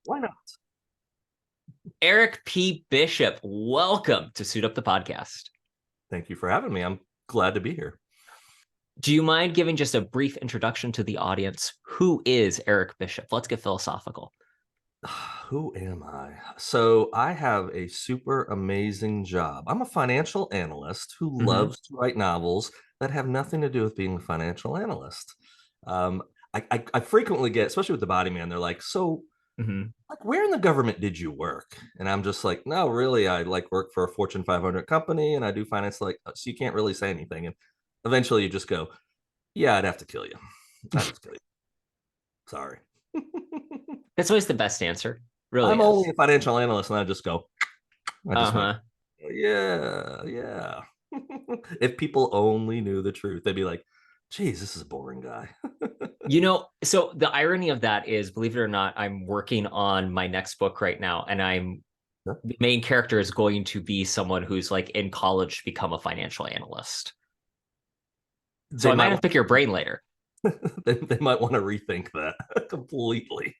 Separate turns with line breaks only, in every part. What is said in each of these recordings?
Why not?
Eric P. Bishop, welcome to Suit Up the Podcast.
Thank you for having me. I'm glad to be here.
Do you mind giving just a brief introduction to the audience? Who is Eric Bishop? Let's get philosophical.
Who am I? So, I have a super amazing job. I'm a financial analyst who
Mm-hmm.
loves to write novels that have nothing to do with being a financial analyst. Um, I frequently get, especially with the body man, they're like, so,
Mm-hmm.
like, where in the government did you work? And I'm just like, no, really, I like work for a Fortune 500 company and I do finance, like, so you can't really say anything. And eventually you just go, yeah, I'd have to kill you. I'd have to kill you. Sorry.
That's always the best answer. Really
I'm only
is.
a financial analyst, and I just go, I just went,
Uh-huh.
yeah, yeah. If people only knew the truth, they'd be like, geez, this is a boring guy.
So the irony of that is, believe it or not, I'm working on my next book right now, and the main character is going to be someone who's like in college to become a financial analyst. So
They
I might
might
have to pick your brain later.
they might want to rethink that completely.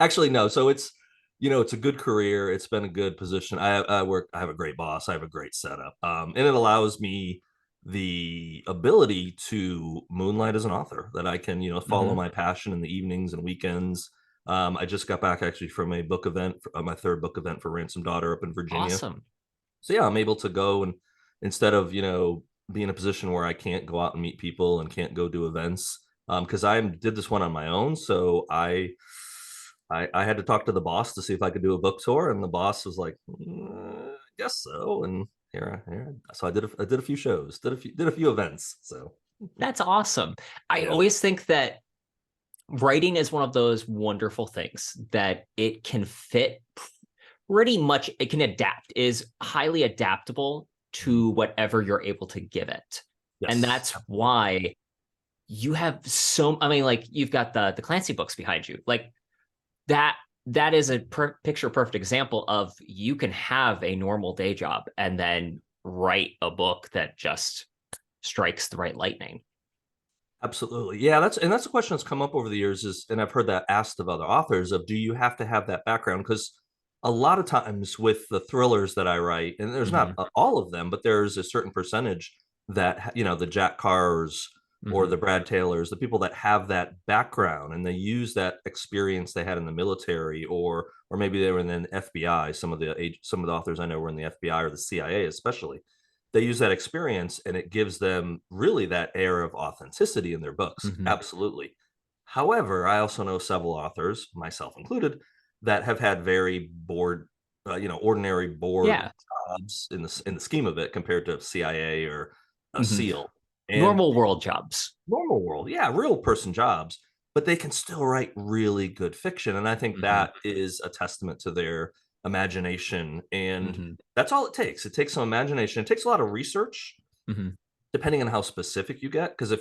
Actually, no. So it's a good career. It's been a good position. I have a great boss. I have a great setup. And it allows me the ability to moonlight as an author, that I can, follow
Mm-hmm.
my passion in the evenings and weekends. I just got back actually from a book event, my third book event for Ransomed up in Virginia.
Awesome.
So yeah, I'm able to go, and instead of, be in a position where I can't go out and meet people and can't go do events, because I did this one on my own. So I had to talk to the boss to see if I could do a book tour, and the boss was like, I guess so. And so I did a few shows, did a few events. So
That's awesome. I
yeah.
always think that writing is one of those wonderful things that it can fit pretty much, it can adapt, is highly adaptable
Mhm.
to whatever you're able to give it. And
Yes,
that's
absolutely.
why you have I mean, like, you've got the Clancy books behind you. Like that that is a picture perfect example of you can have a normal day job and then write a book that just strikes the right lightning.
Absolutely. Yeah, that's a question that's come up over the years, and I've heard that asked of other authors, of do you have to have that background? Because a lot of times with the thrillers that I write, and there's not
Mm-hmm.
all of them, but there's a certain percentage that, the Jack Carrs or the
Mm-hmm.
Brad Taylors, the people that have that background and they use that experience they had in the military, or maybe they were in the FBI. Some of the authors I know were in the FBI or the CIA, especially. They use that experience and it gives them really that air of authenticity in their books.
Mm-hmm.
Absolutely. However, I also know several authors, myself included, that have had very ordinary bored
Yeah.
jobs in the scheme of it, compared to CIA or a
Mm-hmm.
SEAL. And
Normal world jobs.
normal world, yeah, real person jobs, but they can still write really good fiction. And I think
Mm-hmm.
that is a testament to their imagination. And
Mm-hmm.
that's all it takes. It takes some imagination. It takes a lot of research,
Mm-hmm.
depending on how specific you get. Because
Yeah.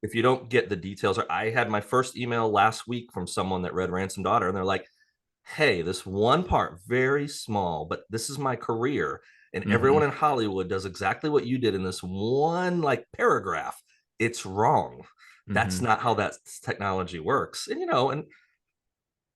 if you don't get the details, or I had my first email last week from someone that read Ransom Daughter, and they're like, hey, this one part, very small, but this is my career. And
Mm-hmm.
everyone in Hollywood does exactly what you did in this one like paragraph. It's wrong. That's
Mm-hmm.
not how that technology works. And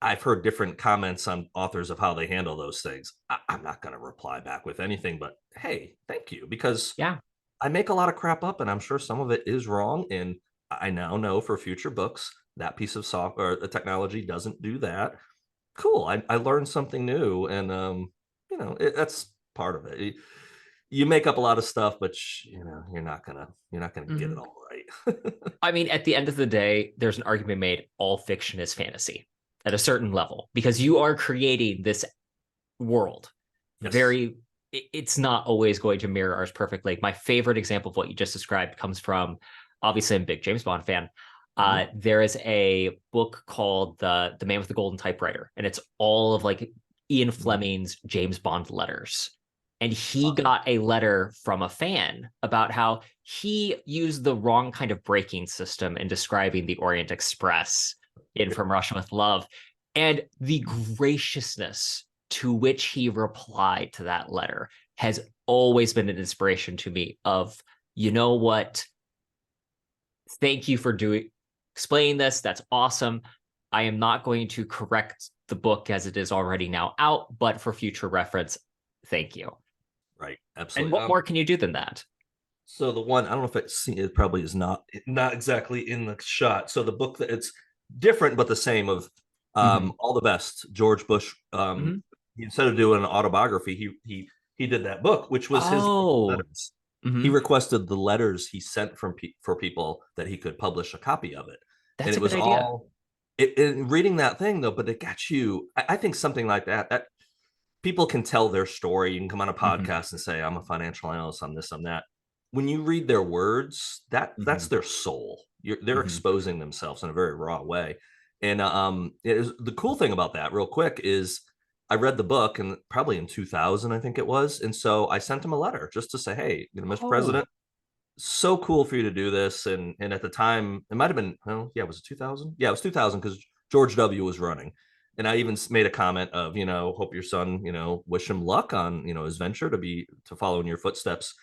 I've heard different comments on authors of how they handle those things. I'm not going to reply back with anything but, hey, thank you, because
Yeah.
I make a lot of crap up and I'm sure some of it is wrong. And I now know for future books that piece of software, the technology doesn't do that. Cool. I learned something new, and that's part of it. You make up a lot of stuff, but you're not gonna get it
Mm-hmm.
all right.
I mean, at the end of the day, there's an argument made all fiction is fantasy at a certain level because you are creating this world.
Yes.
It's not always going to mirror ours perfectly. My favorite example of what you just described comes from, obviously, I'm a big James Bond fan.
Mhm.
There is a book called the Man with the Golden Typewriter, and it's all of like Ian
Mhm.
Fleming's James Bond letters. And he
Love it.
got a letter from a fan about how he used the wrong kind of braking system in describing the Orient Express in From Russia with Love. And the graciousness to which he replied to that letter has always been an inspiration to me of, you know what, thank you for doing explaining this, that's awesome. I am not going to correct the book as it is already now out, but for future reference, thank you.
Right,
And
absolutely.
what more can you do than that?
So the one, I don't know if it probably is not exactly in the shot. So the book that it's different but the same of
Mhm.
All the Best, George Bush.
Mhm.
Instead of doing an autobiography, he did that book, which was his
Oh,
letters. He
mhm.
requested the letters he sent for people that he could publish a copy of it, and
That's
it
a good
was
idea.
all in reading that thing though. But it got you. I think something like that people can tell their story. You can come on a
Mhm.
podcast and say, I'm a financial analyst, I'm this, I'm that. When you read their words, that's
Mhm.
their soul. They're
Mhm.
exposing themselves in a very raw way. And the cool thing about that, real quick, is I read the book and probably in 2000, I think it was. And so I sent him a letter just to say, hey, Mr. President,
Oh.
so cool for you to do this. And at the time, it might have been, oh yeah, was it 2000? Yeah, it was 2000 because George W was running. And I even made a comment of, hope your son, wish him luck on, his venture to follow in your footsteps.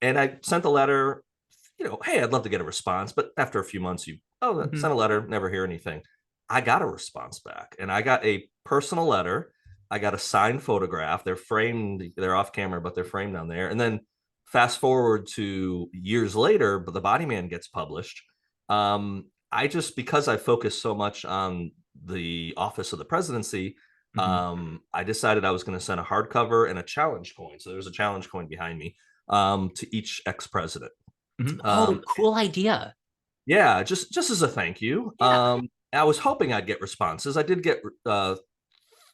And I sent a letter, hey, I'd love to get a response. But after a few months,
Mhm.
send a letter, never hear anything. I got a response back and I got a personal letter. I got a signed photograph. They're framed, they're off camera, but they're framed on there. And then fast forward to years later, but the Body Man gets published. I just, because I focused so much on the office of the presidency,
Mhm.
I decided I was going to send a hardcover and a challenge coin. So there's a challenge coin behind me to each ex-president.
Mhm. Oh,
Um,
cool idea.
yeah, just as a thank you.
Yeah.
I was hoping I'd get responses. I did get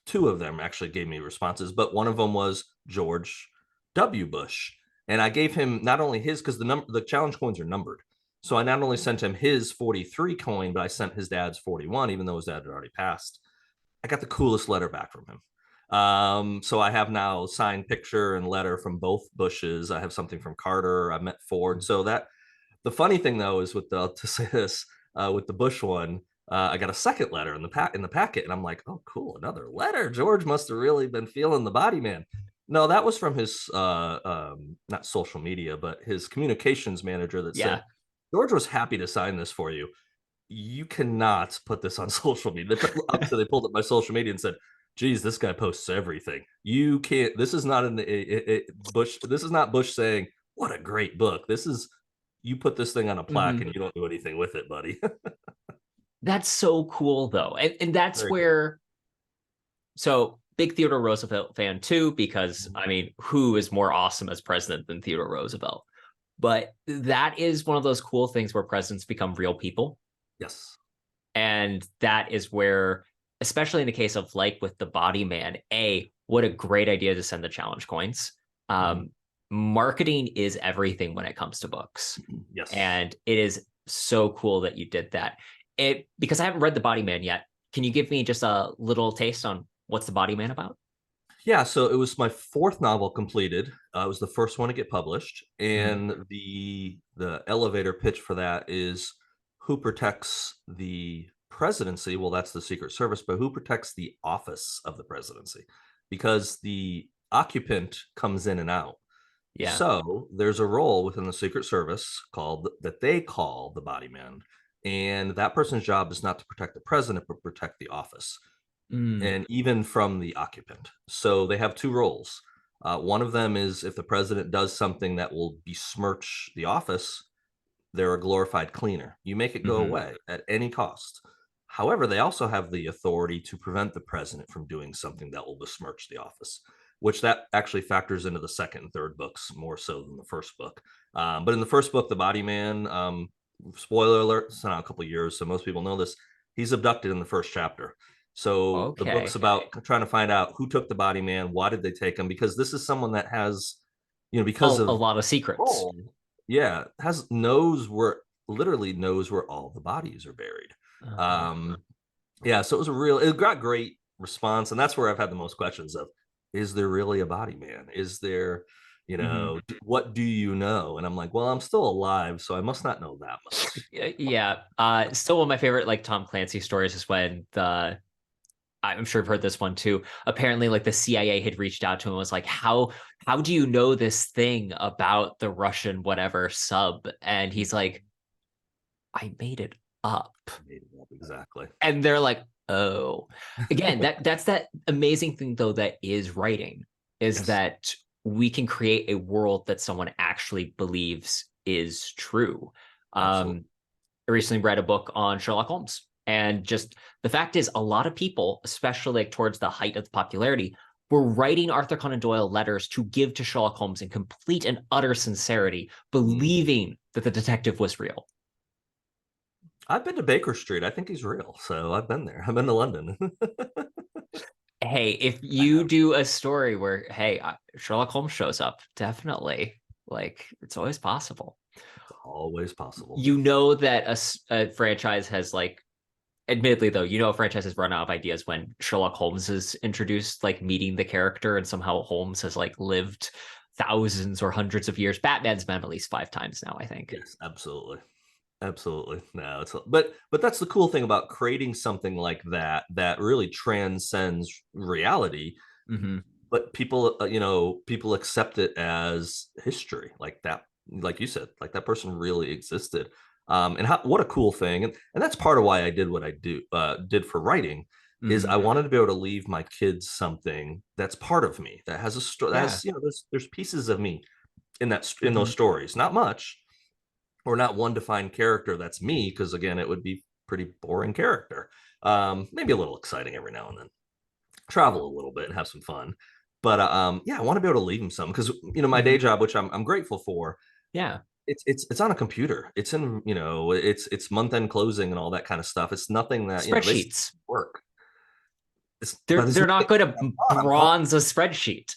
two of them actually gave me responses, but one of them was George W. Bush, and I gave him not only his because the challenge coins are numbered. So I not only sent him his 43 coin, but I sent his dad's 41, even though his dad had already passed. I got the coolest letter back from him. So I have now signed picture and letter from both Bushes. I have something from Carter. I met Ford. So that the funny thing though is with the to say this with the Bush one, I got a second letter in the packet, and I'm like, oh, cool, another letter. George must have really been feeling the Body Man. No, that was from his not social media, but his communications manager that said
Yeah.
George was happy to sign this for you. You cannot put this on social media. Obviously, they pulled up my social media and said, geez, this guy posts everything. You can't, this is not Bush. This is not Bush saying, what a great book. This is, you put this thing on a plaque
Mhm.
and you don't do anything with it, buddy.
That's so cool though. And that's
Very cool.
where so big Theodore Roosevelt fan too, because I mean, who is more awesome as president than Theodore Roosevelt? But that is one of those cool things where presidents become real people.
Yes.
And that is where, especially in the case of like with the Body Man, what a great idea to send the challenge coins.
Mhm.
Um, Marketing is everything when it comes to books.
Yes.
And it is so cool that you did that. It because I haven't read the Body Man yet. Can you give me just a little taste on what's the Body Man about?
Yeah, so it was my fourth novel completed. It was the first one to get published,
Mhm.
and the elevator pitch for that is who protects the presidency? Well, that's the Secret Service, but who protects the office of the presidency? Because the occupant comes in and out.
Yeah.
So there's a role within the Secret Service called that they call the body man, and that person's job is not to protect the president, but protect the office
Mm.
and even from the occupant. So they have two roles. One of them is if the president does something that will besmirch the office, they're a glorified cleaner. You make it go
Hmm.
away at any cost. However, they also have the authority to prevent the president from doing something that will besmirch the office, which that actually factors into the second and third books more so than the first book. But in the first book, The Body Man, spoiler alert, it's not a couple of years, so most people know this. He's abducted in the first chapter. So the book's
Okay.
about trying to find out who took the body man, why did they take him? Because this is someone that has, because
A
of
lot of secrets.
role, yeah, has knows where literally knows where all the bodies are buried.
Uh-huh.
Um, yeah, so it got great response, and that's where I've had the most questions of, is there really a body man? Is there,
Hmm.
what do you know? And I'm like, well, I'm still alive, so I must not know that much.
Yeah. Still one of my favorite like Tom Clancy stories is when the I'm sure you've heard this one too. Apparently, like the CIA had reached out to him and was like, how do you know this thing about the Russian whatever sub? And he's like, I made it up.
Exactly.
And they're like, Oh, again, that's that amazing thing though that is writing, is
Yes,
that we can create a world that someone actually believes is true.
absolutely.
Um, I recently read a book on Sherlock Holmes, and just the fact is, a lot of people, especially like towards the height of the popularity, were writing Arthur Conan Doyle letters to give to Sherlock Holmes in complete and utter sincerity,
Mm.
believing that the detective was real.
I've been to Baker Street. I think he's real. So I've been there. I've been to London.
Hey, if
I
you
have.
do a story where, hey, Sherlock Holmes shows up, definitely, like, it's always possible.
It's always possible.
You know that a franchise has, like, admittedly though, a franchise has run out of ideas when Sherlock Holmes is introduced, like meeting the character, and somehow Holmes has like lived thousands or hundreds of years. Batman's been at least 5 times now, I think.
Yes, absolutely. Absolutely. No, it's but that's the cool thing about creating something like that that really transcends reality,
Mm-hmm.
but people people accept it as history, like that, like you said, like that person really existed. And how, what a cool thing. And that's part of why I did what I did for writing, is
Mm-hmm.
I wanted to be able to leave my kids something that's part of me, that has a story, that
Yeah.
has, there's pieces of me in that in those
Mm-hmm.
stories, not much, or not one defined character that's me, because again, it would be pretty boring character. Maybe a little exciting every now and then, travel a little bit and have some fun. But yeah, I want to be able to leave them some, because my day
Mm-hmm.
job, which I'm grateful for,
Yeah.
it's on a computer. It's in, it's month end closing and all that kind of stuff. It's nothing that they
Spreadsheets.
work.
They're
But it's
they're not
nothing
going to
I'm calling.
bronze a spreadsheet.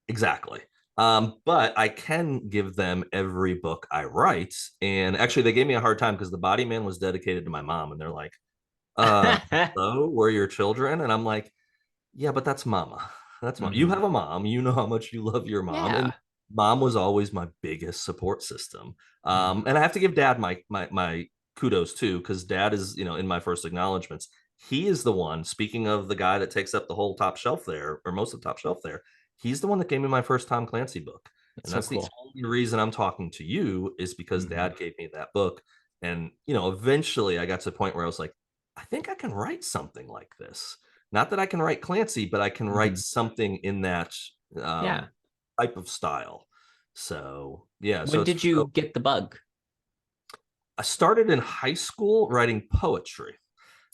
Exactly. But I can give them every book I write. And actually, they gave me a hard time because the Body Man was dedicated to my mom, and they're like, so we're your children. And I'm like, yeah, but that's mama. That's mom. You
Mm-hmm.
have a mom. You know how much you love your mom. And
Yeah.
mom was always my biggest support system.
Mm-hmm.
And I have to give dad my kudos too, because dad is, in my first acknowledgments, he is the one, speaking of the guy that takes up the whole top shelf there, or most of the top shelf there, he's the one that gave me my first Tom Clancy book.
That's
And
so
that's the
cool.
only reason I'm talking to you, is because
Mm-hmm.
dad gave me that book. And, eventually I got to the point where I was like, I think I can write something like this. Not that I can write Clancy, but I can write
Mm-hmm.
something in that
Yeah.
type of style. So yeah,
When did you get the bug?
I started in high school writing poetry.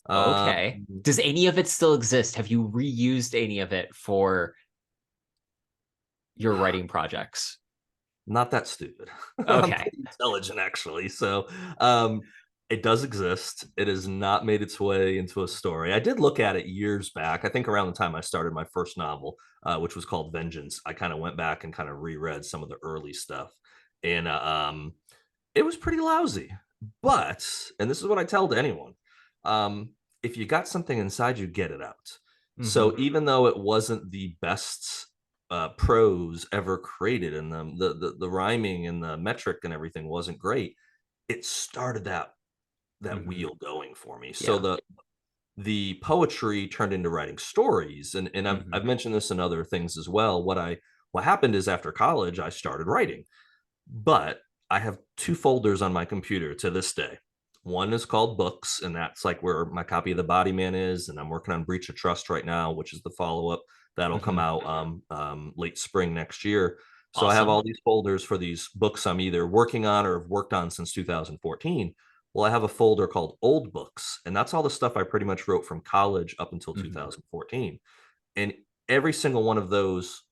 Um,
Okay. Does any of it still exist? Have you reused any of it for your writing projects?
Not that stupid. I'm
Okay.
pretty intelligent actually. So um, it does exist. It has not made its way into a story. I did look at it years back. I think around the time I started my first novel, which was called Vengeance. I kind of went back and kind of reread some of the early stuff, and it was pretty lousy. But, and this is what I tell to anyone, um, if you got something inside you, get it out.
Mm-hmm.
So even though it wasn't the best prose ever created, and the rhyming and the metric and everything wasn't great, it started that
Mm-hmm.
wheel going for me. So
Yeah.
the poetry turned into writing stories, and
Mm-hmm.
I've mentioned this in other things as well. What happened is, after college I started writing, but I have two folders on my computer to this day. One is called books, and that's like where my copy of The Body Man is. And I'm working on Breach of Trust right now, which is the follow up that'll come
Mm-hmm.
out late spring next year. So I have
Awesome.
all these folders for these books I'm either working on or have worked on since 2014. Well, I have a folder called Old Books, and that's all the stuff I pretty much wrote from college up until
Mm-hmm.
2014. And every single one of those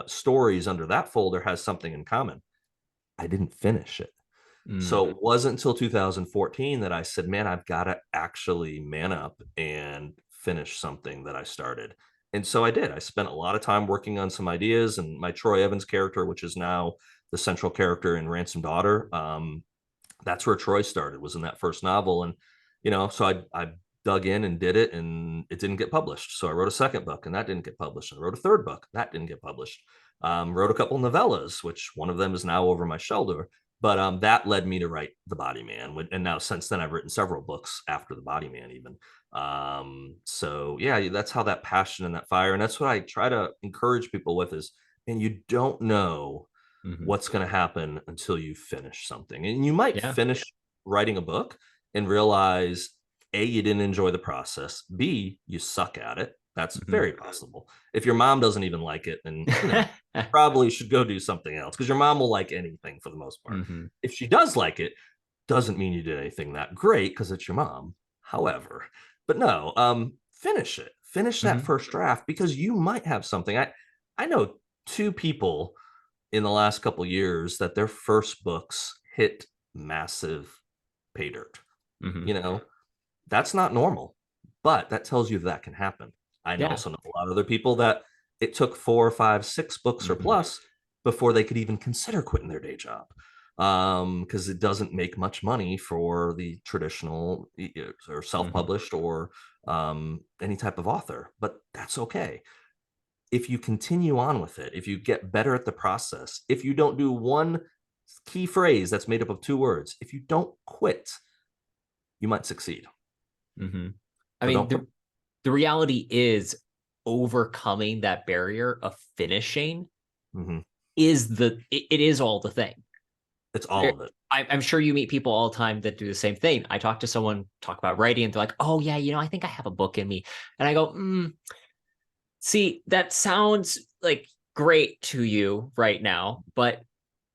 stories under that folder has something in common. I didn't finish it.
Mm.
So it wasn't until 2014 that I said, man, I've got to actually man up and finish something that I started. And so I did. I spent a lot of time working on some ideas, and my Troy Evans character, which is now the central character in Ransomed Daughter, that's where Troy started, was in that first novel. And, so I dug in and did it, and it didn't get published. So I wrote a second book, and that didn't get published. And I wrote a third book, that didn't get published. Wrote a couple novellas, which one of them is now over my shoulder. But that led me to write The Body Man. And now since then, I've written several books after The Body Man, even. So yeah, that's how that passion and that fire, and that's what I try to encourage people with is, and you don't know
Mm-hmm.
what's going to happen until you finish something. And you might
Yeah.
finish writing a book and realize A, you didn't enjoy the process. B, you suck at it. That's
Mhm.
very possible. If your mom doesn't even like it, then probably should go do something else, because your mom will like anything for the most part.
Mhm.
If she does like it, doesn't mean you did anything that great because it's your mom. However, but no, finish it. Finish that
Mhm.
first draft, because you might have something. I know two people in the last couple years that their first books hit massive pay dirt.
Mhm.
You know, that's not normal, but that tells you that can happen. I
Yeah.
also know a lot of other people that it took 4 or 5, 6 books or
Mhm.
plus before they could even consider quitting their day job, because it doesn't make much money for the traditional or
Mhm.
self-published or any type of author. But that's okay if you continue on with it, if you get better at the process, if you don't do one key phrase that's made up of 2 words, if you don't quit, you might succeed.
Mhm. I
So
mean,
don't quit.
the reality is overcoming that barrier of finishing
Mm-hmm.
is it is all the thing.
It's all of it.
I'm sure you meet people all the time that do the same thing. I talk to someone, talk about writing, and they're like, "Oh yeah, I think I have a book in me," and I go, "See, that sounds like great to you right now, but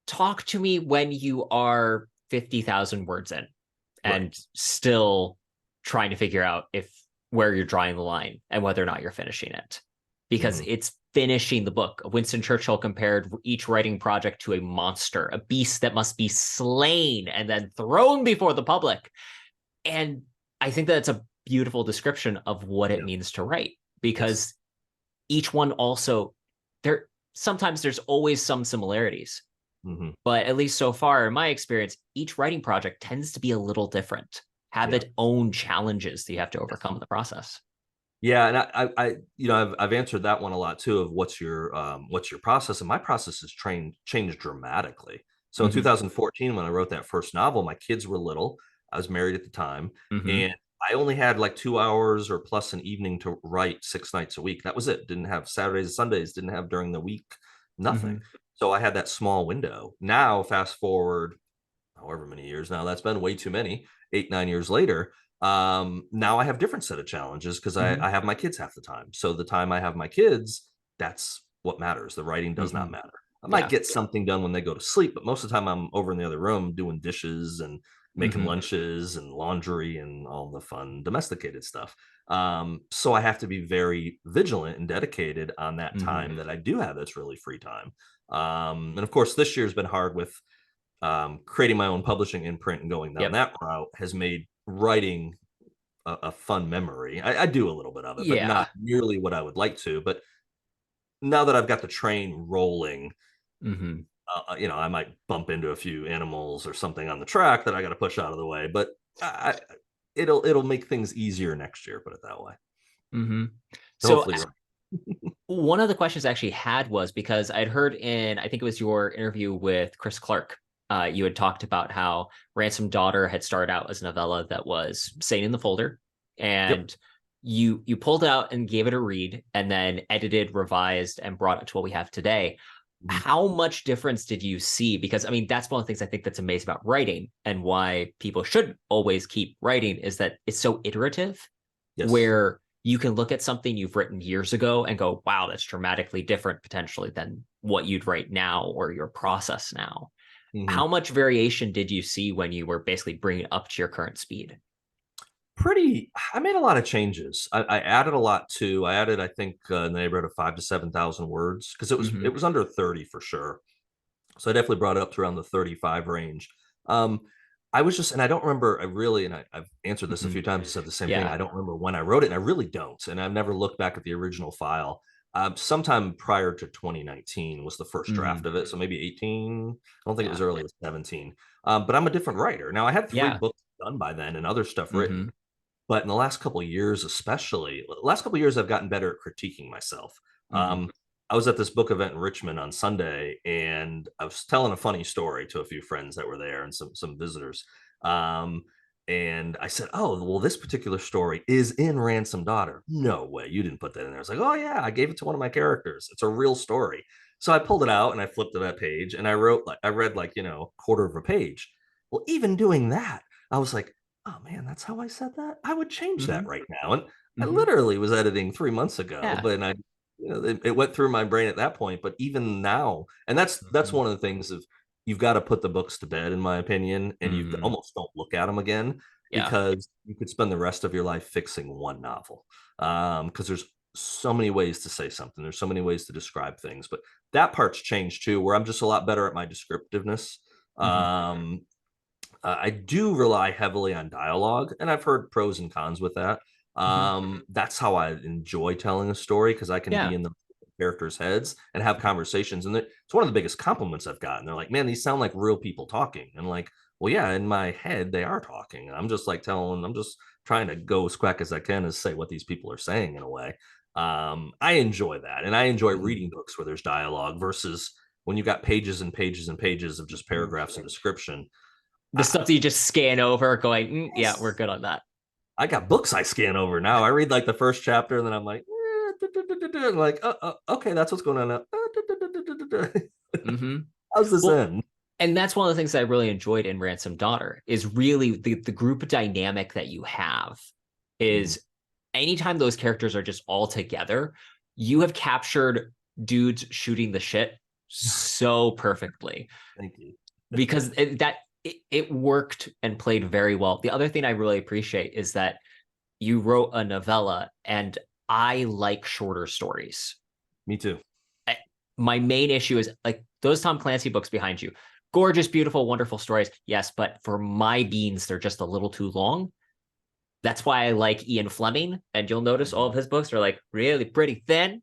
talk to me when you are 50,000 words in
Right.
and still trying to figure out if where you're drawing the line and whether or not you're finishing it, because
Mm-hmm.
it's finishing the book. Winston Churchill compared each writing project to a monster, a beast that must be slain and then thrown before the public. And I think that's a beautiful description of what it
Yeah.
means to write,
Yes.
because each one also, there sometimes there's always some similarities,
Mm-hmm.
but at least so far in my experience, each writing project tends to be a little different, have
Yeah.
its own challenges that you have to overcome in the process.
Yeah, and I've answered that one a lot too. Of what's your process, and my process has changed dramatically. So in
Mm-hmm.
2014, when I wrote that first novel, my kids were little. I was married at the time,
Mm-hmm.
and I only had like 2 hours or plus an evening to write 6 nights a week. That was it. Didn't have Saturdays and Sundays. Didn't have during the week.
Mm-hmm.
Nothing. So I had that small window. Now, fast forward however many years now, that's been way too many, 8, 9 years later. Now I have different set of challenges because
Mm-hmm.
I have my kids half the time. So the time I have my kids, that's what matters. The writing does
Mm-hmm.
not matter. I might
Yeah.
get something done when they go to sleep, but most of the time I'm over in the other room doing dishes and making
Mm-hmm.
lunches and laundry and all the fun domesticated stuff. So I have to be very vigilant and dedicated on that
Mm-hmm.
time that I do have that's really free time. And of course, this year's been hard with creating my own publishing imprint and going down
Yep.
that route has made writing a fun memory. I do a little bit of it, but
Yeah.
not nearly what I would like to. But now that I've got the train rolling,
Mm-hmm.
I might bump into a few animals or something on the track that I got to push out of the way. But it'll make things easier next year. Put it that way.
Mm-hmm.
So
So
hopefully,
one of the questions I actually had was because I'd heard in, I think it was your interview with Chris Clark, you had talked about how Ransomed Daughter had started out as a novella that was staying in the folder,
yep.
and you pulled it out and gave it a read, and then edited, revised, and brought it to what we have today.
Mhm.
How much difference did you see? Because I mean, that's one of the things I think that's amazing about writing, and why people should always keep writing, is that it's so iterative,
Yes.
where you can look at something you've written years ago and go, wow, that's dramatically different potentially than what you'd write now or your process now.
Mhm.
How much variation did you see when you were basically bringing it up to your current speed?
I made a lot of changes. I added a lot too. I added, I think, in the neighborhood of 5 to 7,000 words, because it
Mm-hmm.
was under 30 for sure. So I definitely brought it up to around the 35 range. Um, I was just, and I don't remember, I've answered this a
Mm-hmm.
few times and said the same thing.
Yeah.
I don't remember when I wrote it, and I really don't. And I've never looked back at the original file. Sometime prior to 2019 was the first
Mm-hmm.
draft of it. So maybe 18. I don't think it was
Yeah.
early as 17. But I'm a different writer. Now I had 3 books done by then and other stuff
Mm-hmm.
written. But in the last couple of years, especially, the last couple of years, I've gotten better at critiquing myself.
Mm-hmm.
I was at this book event in Richmond on Sunday, and I was telling a funny story to a few friends that were there and some visitors. Um, and I said, "Oh, well, this particular story is in Ransom Daughter." "No way, you didn't put that in there." I was like, "Oh yeah, I gave it to one of my characters. It's a real story." So I pulled it out and I flipped to that page and I read like quarter of a page. Well, even doing that, I was like, oh man, that's how I said that. I would change that
Hmm.
right now. And I
Hmm.
literally was editing 3 months ago,
Yeah.
but it went through my brain at that point. But even now, and that's
Hmm.
one of the things of you've got to put the books to bed, in my opinion, and you
Hmm.
almost don't look at them again
Yeah.
because you could spend the rest of your life fixing one novel. Because there's so many ways to say something. There's so many ways to describe things, but that part's changed too, where I'm just a lot better at my descriptiveness.
Hmm.
Um, I do rely heavily on dialogue, and I've heard pros and cons with that.
Hmm.
That's how I enjoy telling a story because I can be
Yeah.
in the characters' heads and have conversations. And it's one of the biggest compliments I've gotten. They're like, "Man, these sound like real people talking." And like, well, yeah, in my head they are talking. And I'm just like I'm just trying to go as quick as I can to say what these people are saying in a way. I enjoy that, and I enjoy
Hmm.
reading books where there's dialogue versus when you got pages and pages and pages of just
Hmm.
paragraphs and description.
The stuff that you just scan over, going, yeah, we're
Yes.
good on that.
I got books I scan over now. I read like the first chapter and then I'm like, like, okay, that's what's going on now.
Hmm.
How's this
Well,
end?
and that's one of the things I really enjoyed in Ransom Daughter is really the group dynamic that you have
Mhm.
is anytime those characters are just all together, you have captured dudes shooting the shit so perfectly
Thank you.
because it worked and played very well. The other thing I really appreciate is that you wrote a novella, and I like shorter stories.
Me too.
I, my main issue is like those Tom Clancy books behind you. Gorgeous, beautiful, wonderful stories. Yes, but for my beans, they're just a little too long. That's why I like Ian Fleming. And you'll notice all of his books are like really pretty thin.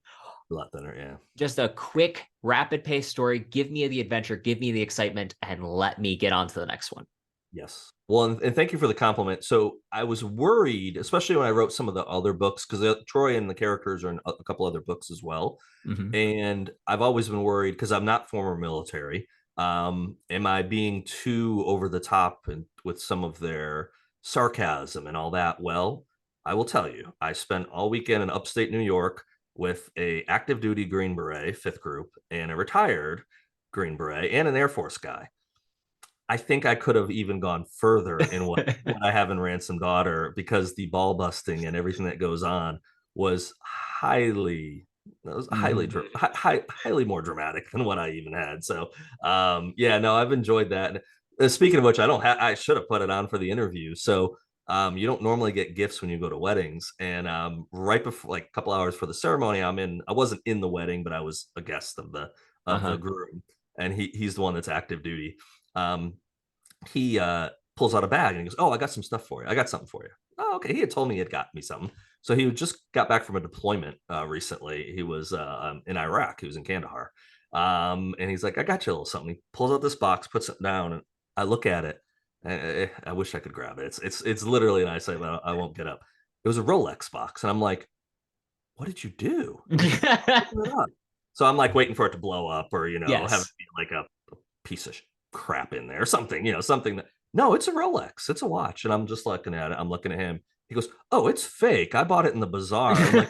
A lot thinner, yeah.
Just a quick, rapid paced story. Give me the adventure, give me the excitement, and let me get on to the next one.
Yes. Well, and thank you for the compliment. So I was worried, especially when I wrote some of the other books, because Troy and the characters are in a couple other books as well.
Mm-hmm.
And I've always been worried because I'm not former military. Am I being too over the top and with some of their sarcasm and all that? Well, I will tell you, I spent all weekend in upstate New York with a active duty Green Beret, fifth group, and a retired Green Beret and an Air Force guy. I think I could have even gone further in what I have in Ransom Daughter because the ball busting and everything that goes on was highly
Mm-hmm.
highly more dramatic than what I even had. So yeah, no, I've enjoyed that. Speaking of which, I should have put it on for the interview. So you don't normally get gifts when you go to weddings, and right before, like a couple hours for the ceremony, I wasn't in the wedding, but I was a guest of the
Uh-huh.
groom, and he's the one that's active duty. um, he pulls out a bag and he goes, "Oh, I got some stuff for you. I got something for you." Oh, okay. He had told me he had got me something. So he just got back from a deployment recently. He was in Iraq. He was in Kandahar. And he's like, "I got you a little something." He pulls out this box, puts it down, and I look at it. I wish I could grab it. It's literally, and I say, "Well, I won't get up." It was a Rolex box, and I'm like, "What did you do?" And he's like, "Open it up." So I'm like waiting for it to blow up, or have it
Yes.
be like a piece of crap in there, something, something that, no, it's a Rolex, it's a watch. And I'm just looking at it. I'm looking at him. He goes, "Oh, it's fake. I bought it in the bazaar." I'm like,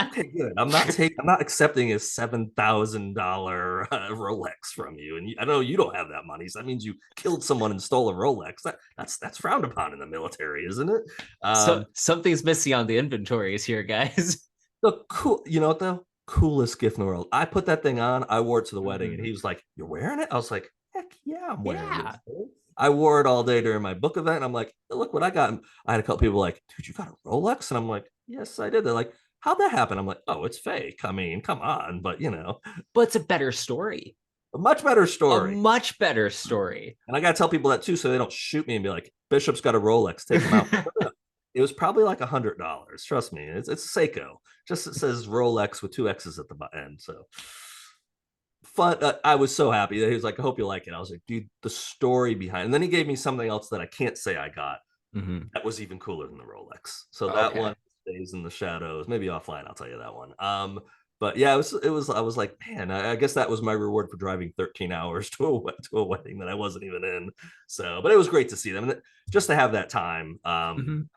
okay, good. I'm not accepting a $7,000 Rolex from you. And I know you don't have that money. So that means you killed someone and stole a Rolex. That's frowned upon in the military, isn't it?
So
Um,
something's missing on the inventories here, guys.
the cool, you know what, the coolest gift in the world. I put that thing on. I wore it to the wedding, and
Mhm.
he was like, "You're wearing it?" I was like, "Heck yeah, I'm wearing
Yeah.
this." I wore it all day during my book event. And I'm like, "Look what I got." And I had a couple people like, "Dude, you got a Rolex?" And I'm like, "Yes, I did." They're like, "How'd that happen?" I'm like, "Oh, it's fake. I mean, come on." But
But it's a better story.
a much better
A
story.
much better story.
And I gotta tell people that too, so they don't shoot me and be like, "Bishop's got a Rolex, take him out." It was probably like $100. Trust me, it's Seiko. Just it says Rolex with two X's at the end. So fun. I was so happy that he was like, "I hope you like it." I was like, "Dude, the story behind." And then he gave me something else that I can't say I got
Mhm.
that was even cooler than the Rolex. So that
Okay.
one stays in the shadows. Maybe offline, I'll tell you that one. But yeah, it was. I was like, man, I guess that was my reward for driving 13 hours to a wedding that I wasn't even in. So, but it was great to see them, and just to have that time.
Mhm.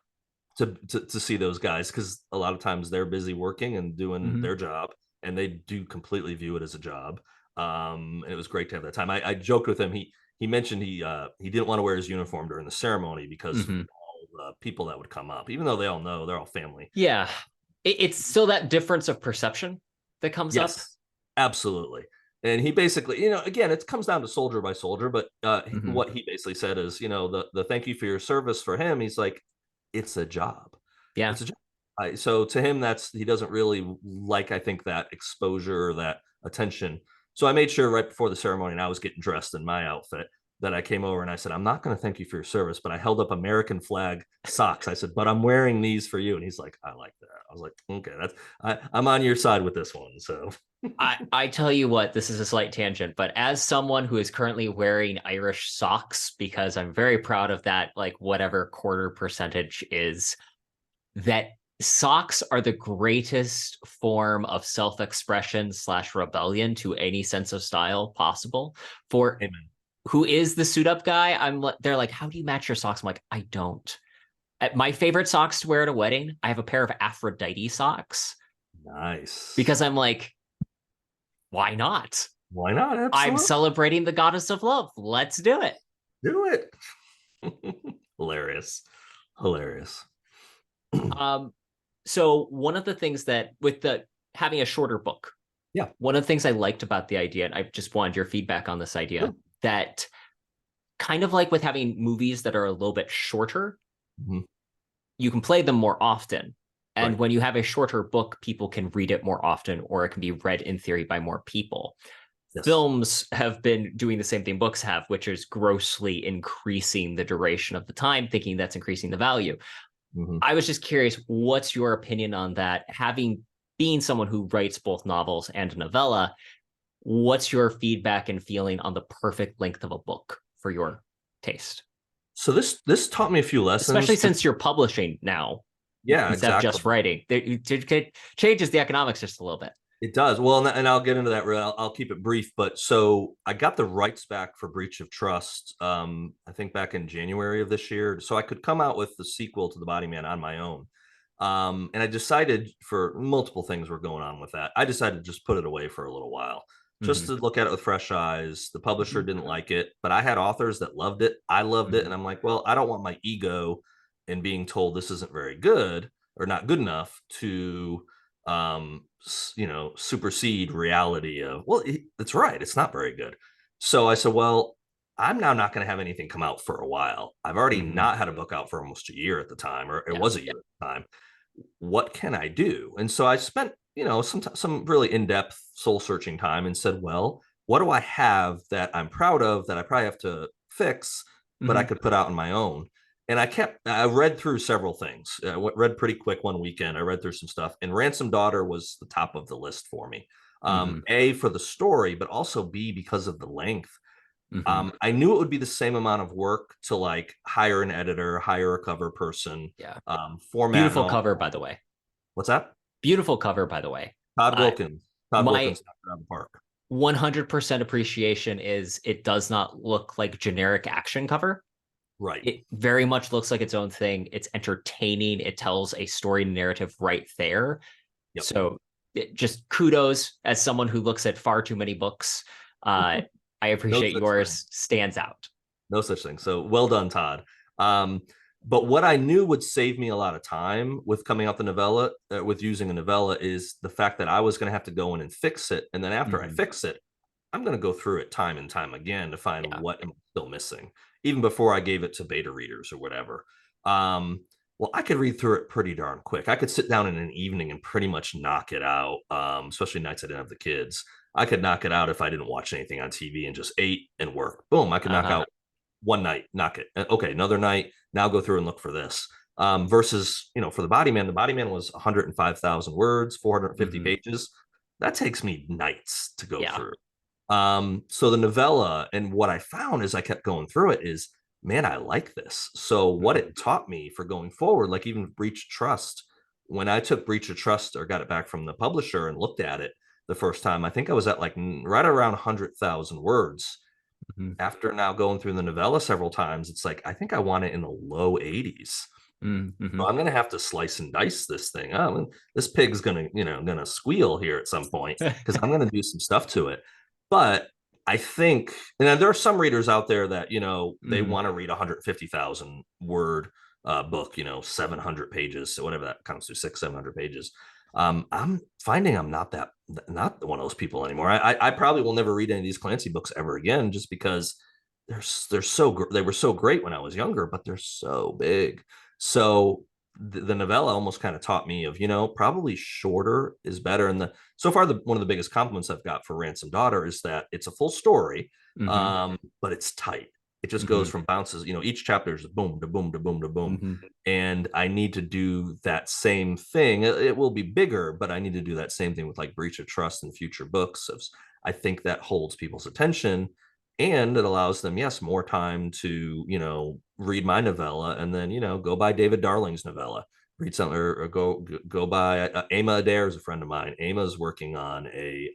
To see those guys because a lot of times they're busy working and doing
Mhm.
their job, and they do completely view it as a job. And it was great to have that time. I joked with him. He mentioned he didn't want to wear his uniform during the ceremony because
Mhm.
people that would come up, even though they all know they're all family.
Yeah. It's still that difference of perception that comes up.
Yes, absolutely. And he basically, again, it comes down to soldier by soldier, but
Mhm.
what he basically said is, the thank you for your service for him. He's like, it's a job.
Yeah.
It's a job. So to him, he doesn't really like, I think, that exposure or that attention. So I made sure right before the ceremony, and I was getting dressed in my outfit, that I came over and I said, I'm not going to thank you for your service, but I held up American flag socks. I said, but I'm wearing these for you. And he's like, I like that. I was like, okay, I'm on your side with this one. So
I tell you what, this is a slight tangent, but as someone who is currently wearing Irish socks, because I'm very proud of that, like whatever quarter percentage is, that socks are the greatest form of self-expression slash rebellion to any sense of style possible. For
amen.
who is the suit up guy, they're like, how do you match your socks? I'm like, I don't. My favorite socks to wear at a wedding, I have a pair of Aphrodite socks
Nice.
because I'm like, why not?
Why not?
I'm
Absolutely.
celebrating the goddess of love. Let's do it.
Do it. Hilarious. Hilarious.
Um, so one of the things that with the having a shorter book,
Yeah.
one of the things I liked about the idea, and I just wanted your feedback on this idea,
Sure.
that kind of like with having movies that are a little bit shorter,
Mhm.
you can play them more often. And
Right.
when you have a shorter book, people can read it more often, or it can be read in theory by more people.
Yes.
Films have been doing the same thing books have, which is grossly increasing the duration of the time, thinking that's increasing the value.
Mhm.
I was just curious, what's your opinion on that? Having been someone who writes both novels and a novella, what's your feedback and feeling on the perfect length of a book for your taste?
So this taught me a few
Especially
lessons.
since you're publishing now
Yeah,
instead of
exactly.
just writing. It changes the economics just a little bit.
It does. Well, and I'll get into that. I'll keep it brief. But so I got the rights back for Breach of Trust. I think back in January of this year, so I could come out with the sequel to The Body Man on my own. And I decided, for multiple things were going on with that, I decided to just put it away for a little while, just
Mm-hmm.
to look at it with fresh eyes. The publisher didn't like it, but I had authors that loved it. I loved it,
Mm-hmm.
and I'm like, well, I don't want my ego in being told this isn't very good or not good enough to supersede reality of, well, it's right, it's not very good. So I said, well, I'm now not going to have anything come out for a while. I've already
Mm-hmm.
not had a book out for almost a year at the time, or it
Yeah.
was a year at the time. What can I do? And so I spent, some really in-depth soul searching time and said, well, what do I have that I'm proud of that I probably have to fix, but I
Mm-hmm.
could put out on my own? And I read through several things. I read pretty quick one weekend. I read through some stuff, and Ransom Daughter was the top of the list for me.
Mm-hmm.
A, for the story, but also B, because of the length.
Mm-hmm.
I knew it would be the same amount of work to like hire an editor, hire a cover person,
Yeah.
format and
Beautiful
all.
cover, by the way.
What's that?
Beautiful cover, by the way.
Todd
Uh,
Wilkins. Todd
my
Wilkins knocked it out of the park.
100% appreciation is it does not look like generic action cover.
Right.
It very much looks like its own thing. It's entertaining. It tells a story narrative right there.
Yep.
So just kudos as someone who looks at far too many books. I
No
appreciate
such thing.
yours stands out.
No such thing. So well done, Todd. But what I knew would save me a lot of time with coming out the novella, with using a novella, is the fact that I was going to have to go in and fix it. And then after I
Mm-hmm.
fix it, I'm going to go through it time and time again to find
Yeah.
what am I still missing, even before I gave it to beta readers or whatever. Um, well, I could read through it pretty darn quick. I could sit down in an evening and pretty much knock it out, especially nights I didn't have the kids. I could knock it out if I didn't watch anything on TV and just ate and work. Boom, I could knock
Uh-huh.
out one night, knock it. Okay, another night. Now go through and look for this. Versus, for the Body Man was 105,000 words, 450
Mm-hmm.
pages. That takes me nights to go
Yeah.
through. So the novella, and what I found as I kept going through it is, man, I like this. So what
Mm-hmm.
it taught me for going forward, like even Breach of Trust, when I took Breach of Trust or got it back from the publisher and looked at it the first time, I think I was at like right around 100,000 words.
Mm-hmm.
After now going through the novella several times, it's like, I think I want it in the low 80s.
Mm-hmm.
So I'm gonna have to slice and dice this thing. Oh, this pig's gonna squeal here at some point because I'm gonna do some stuff to it. But I think, and there are some readers out there that they
Mm-hmm.
want to read 150,000 word book, 700 pages, so whatever that comes to, 700 pages. I'm finding I'm not one of those people anymore. I probably will never read any of these Clancy books ever again, just because they were so great when I was younger, but they're so big. So the novella almost kind of taught me of, probably shorter is better. And so far, one of the biggest compliments I've got for Ransom Daughter is that it's a full story,
Mm-hmm.
but it's tight. It just
Mm-hmm.
goes from bounces, each chapter is boom to boom to boom to boom.
Mm-hmm.
And I need to do that same thing. It will be bigger, but I need to do that same thing with like Breach of Trust and future books. I think that holds people's attention, and it allows them, yes, more time to, read my novella, and then, go buy David Darling's novella, read something, or go buy Ama Adair is a friend of mine. Ama's working on a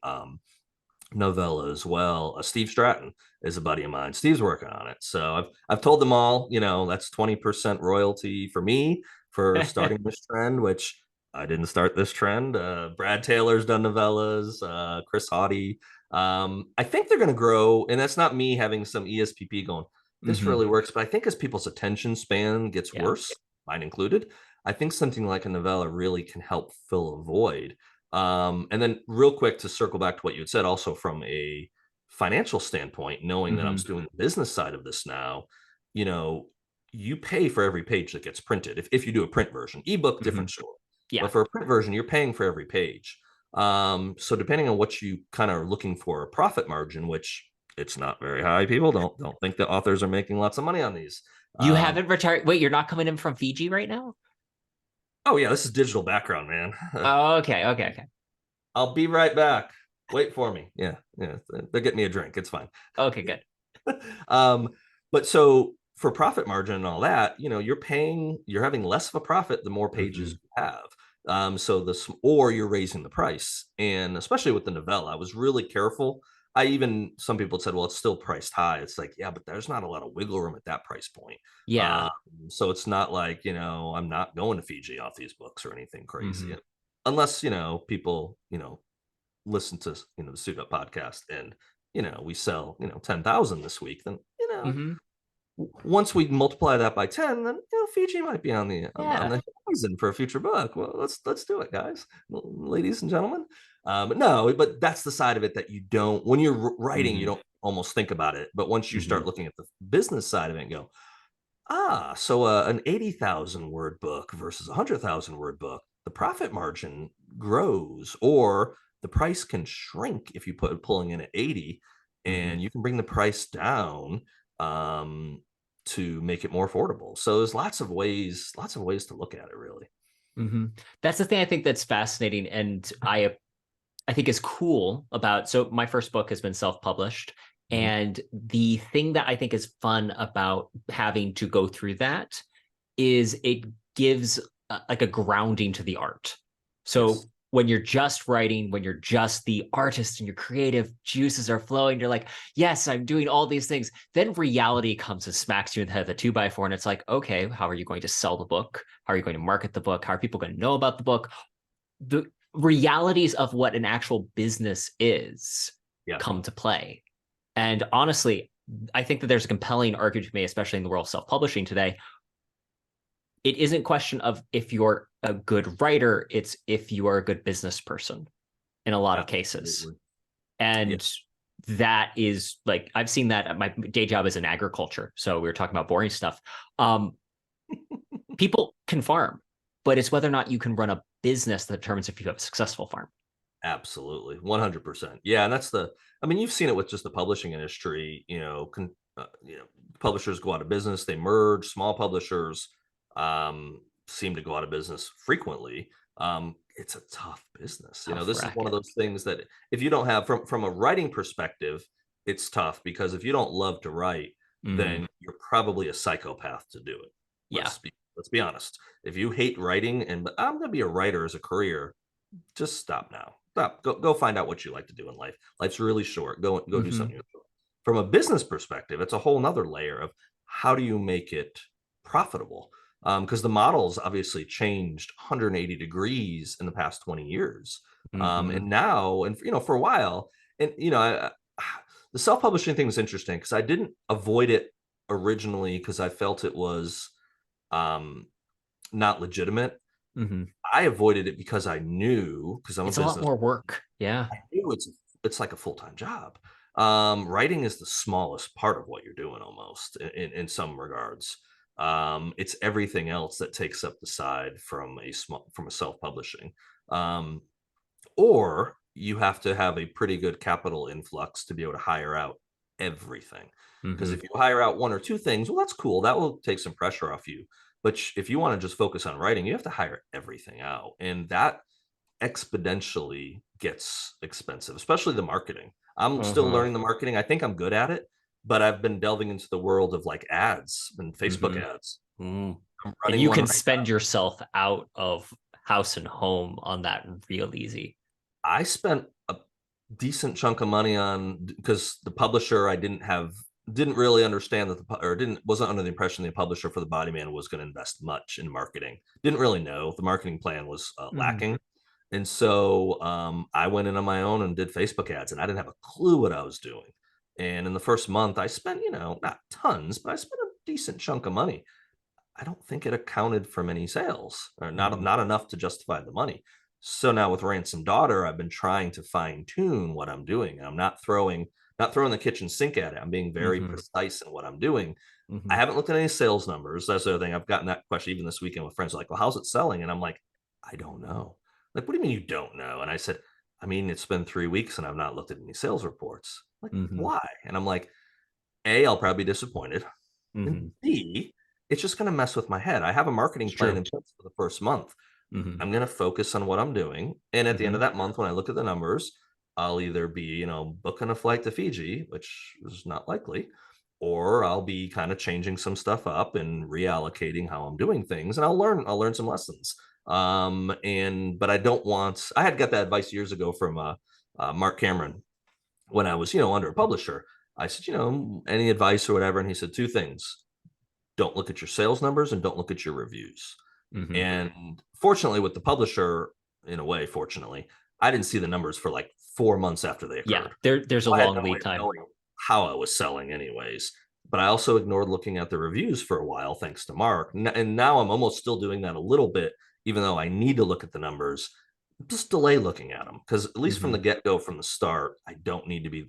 novella as well. Steve Stratton is a buddy of mine. Steve's working on it. So I've told them all, that's 20% royalty for me for starting this trend, which I didn't start this trend. Brad Taylor's done novellas, Chris Haughty. I think they're going to grow, and that's not me having some ESPP going, this
Mm-hmm.
really works. But I think as people's attention span gets
Yeah.
worse, mine included, I think something like a novella really can help fill a void. And then, real quick, to circle back to what you had said, also from a financial standpoint, knowing that I'm
Mm-hmm.
doing the business side of this now, you know, you pay for every page that gets printed. If you do a print version, ebook,
Mm-hmm.
different story.
Yeah.
But for a print version, you're paying for every page. So depending on what you kind of are looking for a profit margin, which it's not very high, people don't think that authors are making lots of money on these.
You haven't retired. Wait, you're not coming in from Fiji right now?
Oh yeah, this is digital background, man.
Oh, okay. Okay. Okay.
I'll be right back. Wait for me. Yeah, yeah. They're getting me a drink. It's fine.
Okay. Good.
um, but so for profit margin and all that, you're having less of a profit the more
Mm-hmm.
pages you have. So or you're raising the price, and especially with the novella, I was really careful. Some people said, well, it's still priced high. It's like, yeah, but there's not a lot of wiggle room at that price point. Um,
Yeah.
so it's not like, I'm not going to Fiji off these books or anything
Mm-hmm.
crazy, unless, people, listen to, the Suit Up podcast, and, we sell, 10,000 this week, then,
Mm-hmm.
once we multiply that by 10, then, Fiji might be on
Yeah.
the horizon for a future book. Well, let's do it, guys, ladies and gentlemen. But no, but that's the side of it that you don't, when you're writing, you
Mm-hmm.
don't almost think about it. But once you
Mm-hmm.
start looking at the business side of it and go, so an 80,000 word book versus a 100,000 word book, the profit margin grows, or the price can shrink if you pulling in at 80,
Mm-hmm.
and you can bring the price down, um, to make it more affordable. So there's lots of ways to look at it, really.
Mm-hmm. That's the thing I think that's fascinating, and I think is cool about. So my first book has been self-published,
Mhm.
and the thing that I think is fun about having to go through that is it gives like a grounding to the art. So
Yes.
when you're just writing, when you're just the artist and your creative juices are flowing, you're like, yes, I'm doing all these things. Then reality comes and smacks you in the head with a 2x4. And it's like, okay, how are you going to sell the book? How are you going to market the book? How are people going to know about the book? The realities of what an actual business is
Yeah.
come to play. And honestly, I think that there's a compelling argument to me, especially in the world of self-publishing today. It isn't a question of if you're a good writer, it's if you are a good business person in a lot of cases.
Absolutely. Yeah.
And that is like, I've seen that. My day job is in agriculture. So we were talking about boring stuff. Um, People can farm, but it's whether or not you can run a business that determines if you have a successful farm.
Absolutely, 100%. Yeah, and I mean, you've seen it with just the publishing industry. Publishers go out of business, they merge. Small publishers seem to go out of business frequently. It's a tough business.
Tough
This is one of
racket.
those things that if you don't have, from a writing perspective, it's tough, because if you don't love to write,
Mm-hmm.
then you're probably a psychopath to do it.
Yeah.
Let's be honest. If you hate writing, and but I'm going to be a writer as a career, just stop now. Stop. Go find out what you like to do in life. Life's really short. Go do
Mm-hmm.
something. From a business perspective, it's a whole nother layer of how do you make it profitable? Because the models obviously changed 180 degrees in the past 20 years.
Mm-hmm.
And now, and for a while, and the self-publishing thing was interesting because I didn't avoid it originally, because I felt it was um, not legitimate.
Hmm.
I avoided it because I knew, because I'm a
It's a lot
business,
more work. Yeah.
I knew it's like a full-time job. Writing is the smallest part of what you're doing almost in some regards. It's everything else that takes up the side from a self-publishing. Um, or you have to have a pretty good capital influx to be able to hire out everything. Because
Hmm.
if you hire out one or two things, well, that's cool. That will take some pressure off you. But if you want to just focus on writing, you have to hire everything out. And that exponentially gets expensive, especially the marketing. I'm still
Uh-huh.
learning the marketing. I think I'm good at it, but I've been delving into the world of like ads and Facebook
Hmm.
ads.
Mm.
I'm
And
running
you
one
can
right
spend yourself out of house and home on that real easy.
I spent a decent chunk of money on because the publisher I didn't really understand that or didn't wasn't under the impression the publisher for the Body Man was going to invest much in marketing. Didn't really know the marketing plan was
Hmm.
lacking, and so I went in on my own and did Facebook ads, and I didn't have a clue what I was doing. And in the first month, I spent not tons, but I spent a decent chunk of money. I don't think it accounted for many sales, or
Hmm.
not enough to justify the money. So now with Ransom Daughter, I've been trying to fine tune what I'm doing. I'm not throwing the kitchen sink at it. I'm being very
Hmm.
precise in what I'm doing. I
Hmm.
haven't looked at any sales numbers. That's the other thing. I've gotten that question even this weekend with friends like, well, how's it selling? And I'm like, I don't know. Like, what do you mean you don't know? And I said, I mean, it's been 3 weeks and I've not looked at any sales reports. Like,
Hmm.
why? And I'm like, A, I'll probably be disappointed. And
Hmm.
B, it's just going to mess with my head. I have a marketing plan
Sure.
in place for the first month.
Hmm.
I'm going to focus on what I'm doing. And at the end
Hmm.
of that month, when I look at the numbers, I'll either be, booking a flight to Fiji, which is not likely, or I'll be kind of changing some stuff up and reallocating how I'm doing things. And I'll learn some lessons. But I had got that advice years ago from Mark Cameron when I was, under a publisher. I said, any advice or whatever. And he said two things: don't look at your sales numbers and don't look at your reviews.
Hmm.
And fortunately, with the publisher, in a way, fortunately, I didn't see the numbers for like 4 months after they
Yeah,
occurred.
there's a
So I had
long
no way
lead
of
time.
knowing how I was selling, anyways. But I also ignored looking at the reviews for a while, thanks to Mark. And now I'm almost still doing that a little bit, even though I need to look at the numbers. Just delay looking at them because at least from
Hmm.
the get go, from the start, I don't need to be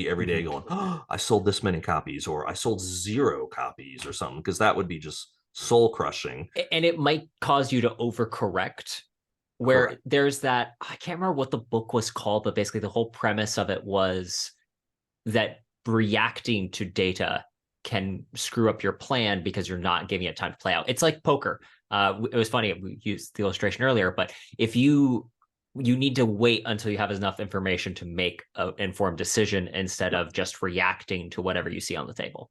every day
Hmm.
going, oh, I sold this many copies or I sold 0 copies or something, because that would be just soul crushing.
And it might cause you to overcorrect where
Correct.
there's that, I can't remember what the book was called, but basically the whole premise of it was that reacting to data can screw up your plan because you're not giving it time to play out. It's like poker. It was funny, we used the illustration earlier, but if you need to wait until you have enough information to make an informed decision instead
Yep.
of just reacting to whatever you see on the table.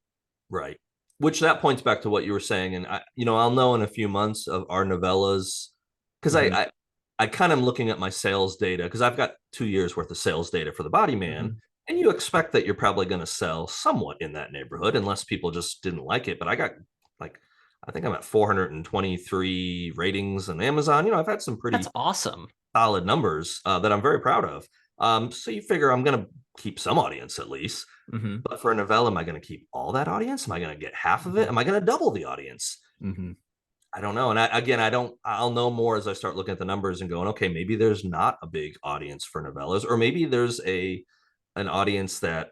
Right. Which that points back to what you were saying. And I'll know in a few months of our novellas, because
Mm-hmm.
I kind of am looking at my sales data because I've got 2 years worth of sales data for the Body Man.
Mm-hmm.
And you expect that you're probably going to sell somewhat in that neighborhood unless people just didn't like it. But I got like, I think I'm at 423 ratings on Amazon. I've had some
That's
pretty
awesome.
solid numbers that I'm very proud of. So you figure I'm going to keep some audience at least.
Mm-hmm.
But for a novella, am I going to keep all that audience? Am I going to get half of it?
Mm-hmm.
Am I going to double the audience?
Mm-hmm.
I don't know. And I don't, I'll know more as I start looking at the numbers and going, okay, maybe there's not a big audience for novellas, or maybe there's an audience that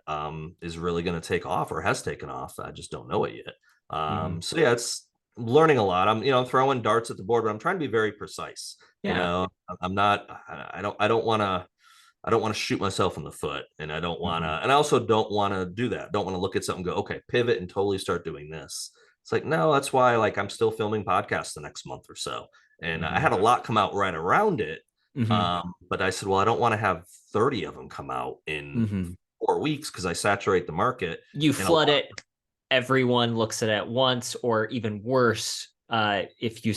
is really going to take off or has taken off. I just don't know it yet.
Mm-hmm.
So yeah, it's learning a lot. I'm throwing darts at the board, but I'm trying to be very precise.
Yeah.
I'm not, I don't want to, I don't want to shoot myself in the foot, and
Mm-hmm.
and I also don't want to do that. Don't want to look at something and go, okay, pivot and totally start doing this. It's like, no, that's why like I'm still filming podcasts the next month or so. And I
Mm-hmm.
had a lot come out right around it.
Mm-hmm.
But I said, well, I don't want to have 30 of them come out in
Mm-hmm.
4 weeks because I saturate the market.
You
And a
flood
lot,
it, everyone looks at it at once, or even worse, if you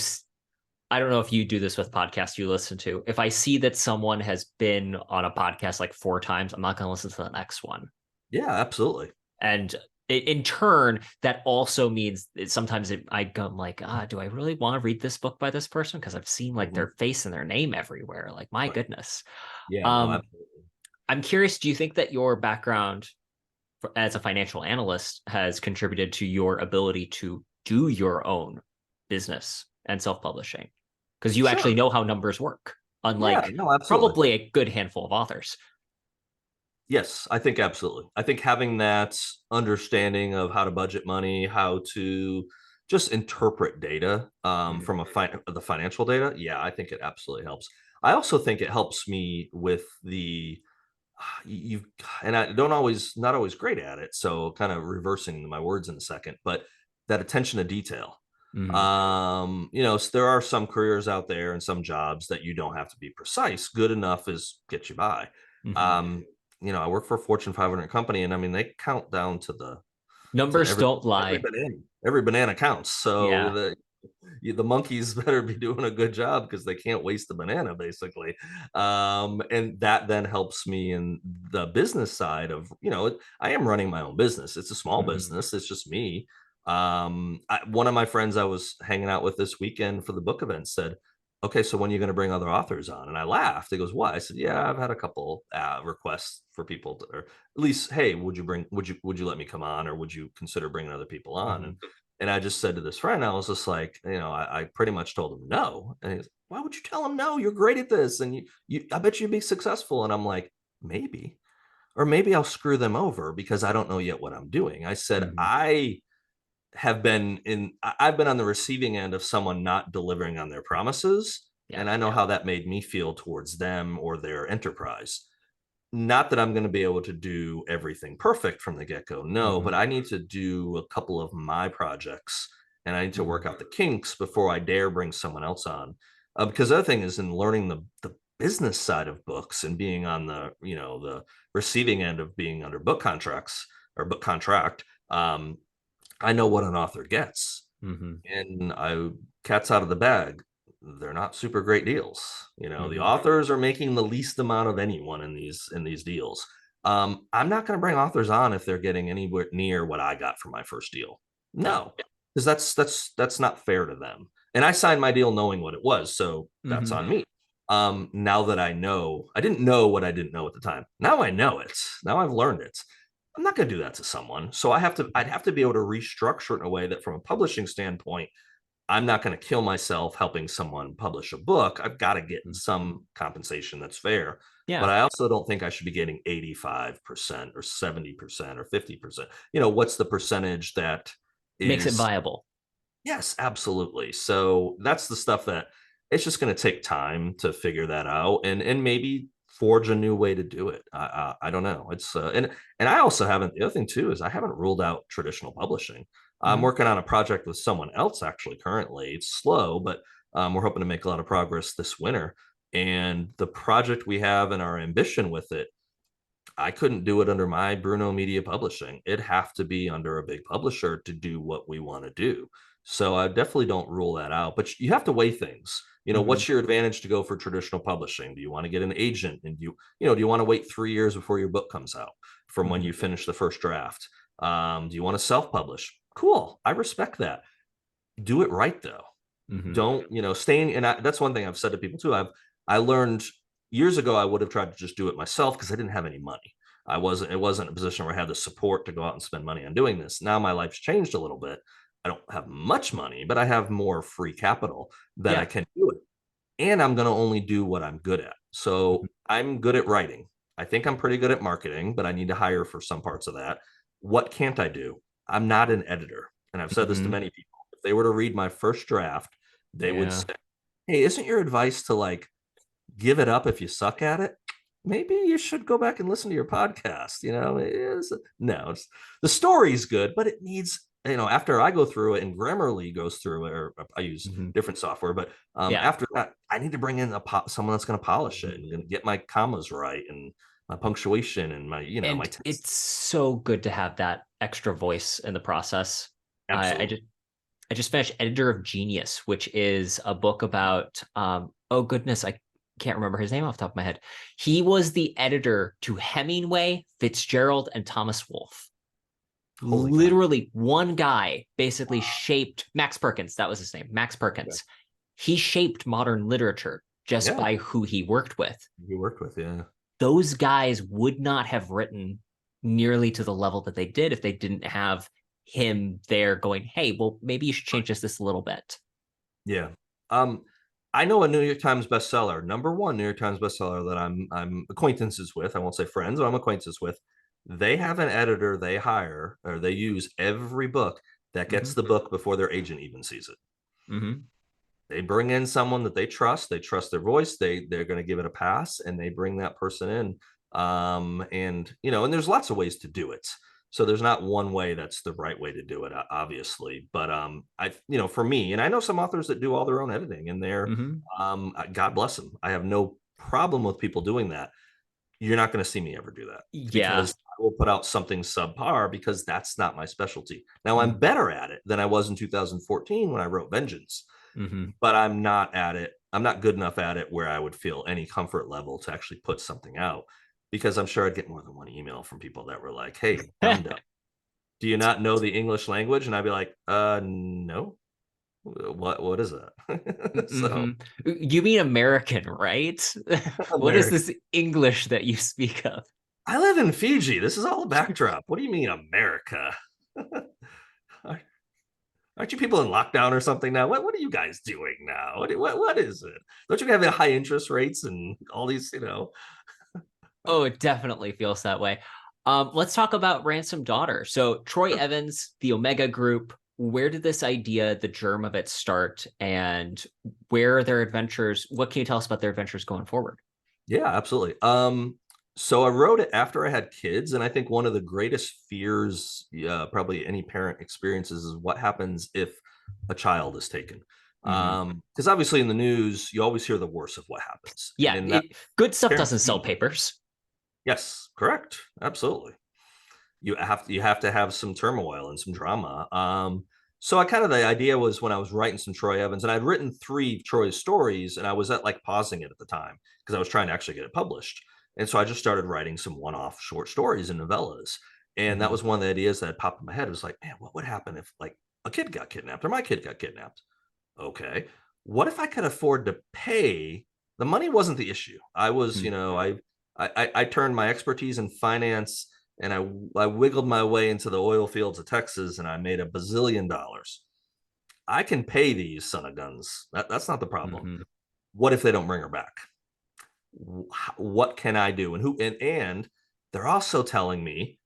I don't know if you do this with podcasts you listen to. If I see that someone has been on a podcast like 4 times, I'm not going to listen to the next one.
yeah, absolutely.
And in turn, that also means that sometimes I go like, do I really want to read this book by this person? Because I've seen like
Mhm.
their face and their name everywhere. Like, my
Right.
goodness.
Yeah, no,
Um,
absolutely.
I'm curious, do you think that your background as a financial analyst has contributed to your ability to do your own business and self-publishing because you actually
Sure.
know how numbers work,
Yeah,
unlike
no, absolutely.
probably a good handful of authors.
Yes, I think absolutely. I think having that understanding of how to budget money, how to just interpret data
Mhm.
from the financial data, yeah, I think it absolutely helps. I also think it helps me with the you and I don't always not always great at it, so kind of reversing my words in a second, but that attention to detail.
Mhm.
There are some careers out there and some jobs that you don't have to be precise. Good enough is get you by.
Mhm.
Um, I work for a Fortune 500 company, and I mean they count down to
Numbers
every
don't
every
lie.
banana. Every banana counts. So
Yeah.
the monkeys better be doing a good job because they can't waste the banana, basically. And that then helps me in the business side of, I am running my own business. It's a small
Mhm.
business. It's just me. One of my friends I was hanging out with this weekend for the book event said, "Okay, so when are you going to bring other authors on?" And I laughed. He goes, "Why?" I said, "Yeah, I've had a couple requests for people to, or at least, hey, would you let me come on, or would you consider bringing other people on?"
Mhm.
And I just said to this friend, I was just like, I pretty much told him no. And he's, "Why would you tell him no? You're great at this, and I bet you'd be successful." And I'm like, maybe, or maybe I'll screw them over because I don't know yet what I'm doing. I said,
Mhm.
I've been on the receiving end of someone not delivering on their promises,
Yeah.
and I know how that made me feel towards them or their enterprise. Not that I'm going to be able to do everything perfect from the get-go, no,
Mhm.
but I need to do a couple of my projects, and I need to
Mhm.
work out the kinks before I dare bring someone else on. Because the other thing is in learning the business side of books and being on the receiving end of being under book contracts or book contract. I know what an author gets,
Mhm.
and cat's out of the bag. They're not super great deals. The
Mhm.
authors are making the least amount of anyone in these deals. I'm not going to bring authors on if they're getting anywhere near what I got for my first deal.
Yeah.
No, because that's not fair to them. And I signed my deal knowing what it was, so that's
Mhm.
on me. Now that I know, I didn't know what I didn't know at the time. Now I know it. Now I've learned it. I'm not going to do that to someone. So I'd have to be able to restructure it in a way that from a publishing standpoint, I'm not going to kill myself helping someone publish a book. I've got to get
Mhm.
some compensation that's fair. But
Yeah.
I also don't think I should be getting 85% or 70% or 50%. What's the percentage that
Makes it
is.
viable.
Yes, absolutely. So that's the stuff that it's just going to take time to figure that out, and maybe forge a new way to do it. I don't know. It's and I also haven't. The other thing too is I haven't ruled out traditional publishing. I'm
Mhm.
working on a project with someone else actually currently. It's slow, but we're hoping to make a lot of progress this winter. And the project we have and our ambition with it, I couldn't do it under my Bruno Media Publishing. It'd have to be under a big publisher to do what we want to do. So I definitely don't rule that out, but you have to weigh things.
Mhm.
What's your advantage to go for traditional publishing? Do you want to get an agent, and do you want to wait 3 years before your book comes out from when
Mhm.
you finish the first draft? Do you want to self-publish? Cool. I respect that. Do it right though.
Mhm.
Don't, staying, and that's one thing I've said to people too. I learned years ago I would have tried to just do it myself because I didn't have any money. It wasn't a position where I had the support to go out and spend money on doing this. Now my life's changed a little bit. I don't have much money, but I have more free capital that I
Yeah.
can do it. And I'm going to only do what I'm good at.
Mhm.
So I'm good at writing. I think I'm pretty good at marketing, but I need to hire for some parts of that. What can't I do? I'm not an editor. And I've said this to
Mhm.
many people. If they were to read my first draft, they would
Yeah.
say, "Hey, isn't your advice to give it up if you suck at it? Maybe you should go back and listen to your podcast." No, the story's good, but it needs, after I go through it and Grammarly goes through it, or I use
Mhm.
different software, but
Yeah.
after that, I need to bring in someone that's going to polish it and get my commas right and my punctuation and my
And
text.
it's so good to have that extra voice in the process. I
Absolutely.
just finished Editor of Genius, which is a book about oh goodness, I can't remember his name off the top of my head. He was the editor to Hemingway, Fitzgerald, and Thomas Wolfe.
Holy cow.
Literally one guy basically shaped Max Perkins, that was his name, Max
Okay.
Perkins. He shaped modern literature just
Yeah,
by who he worked with.
you worked with, yeah.
Those guys would not have written nearly to the level that they did if they didn't have him there going, hey, well, maybe you should change this a little bit.
Yeah. Um, I know a New York Times bestseller, number one New York Times bestseller that I'm acquaintances with. I won't say friends, but I'm acquaintances with. They have an editor they hire or they use every book that
Mm-hmm.
gets the book before their agent even sees it.
Mm-hmm.
They bring in someone that they trust their voice, they're going to give it a pass, and they bring that person in. And and there's lots of ways to do it, so there's not one way that's the right way to do it, obviously. But I for me, and I know some authors that do all their own editing, and they're
Mm-hmm.
God bless them, I have no problem with people doing that. You're not going to see me ever do that,
Yeah.
because I will put out something subpar, because that's not my specialty. Now I'm
Mm-hmm.
better at it than I was in 2014 when I wrote Vengeance,
Mm-hmm.
but I'm not at it. I'm not good enough at it where I would feel any comfort level to actually put something out, because I'm sure I'd get more than one email from people that were like, "Hey, dumb dumb, do you not know the English language?" And I'd be like, no. What is that?" So
Mm-hmm. You mean American, right? What is
American.
this English that you speak of?
I live in Fiji. This is all a backdrop. What do you mean, America? Aren't you people in lockdown or something now? What are you guys doing now? What is it? Don't you have high interest rates and all these,
Oh, it definitely feels that way. Let's talk about Ransom Daughter. So Troy
Sure.
Evans, the Omega Group, where did this idea, the germ of it start, and where are their adventures? What can you tell us about their adventures going forward?
Yeah, absolutely. So I wrote it after I had kids, and I think one of the greatest fears, probably any parent experiences, is what happens if a child is taken.
Hmm.
Because obviously in the news, you always hear the worst of what happens, and
Yeah,
in that
good stuff doesn't sell
guaranteed.
papers.
Yes, correct, absolutely. You have to have some turmoil and some drama. So I kind of the idea was when I was writing some Troy Evans, and I'd written three Troy stories, and I was at like pausing it at the time because I was trying to actually get it published. And so I just started writing some one-off short stories and novellas. And that
Hmm.
was one of the ideas that had popped in my head. It was like, man, what would happen if like a kid got kidnapped or my kid got kidnapped? Okay. What if I could afford to pay? The money wasn't the issue. I was, I turned my expertise in finance, and I wiggled my way into the oil fields of Texas, and I made a bazillion dollars. I can pay these son of guns. That's not the problem.
Hmm.
What if they don't bring her back? What can I do? And they're also telling me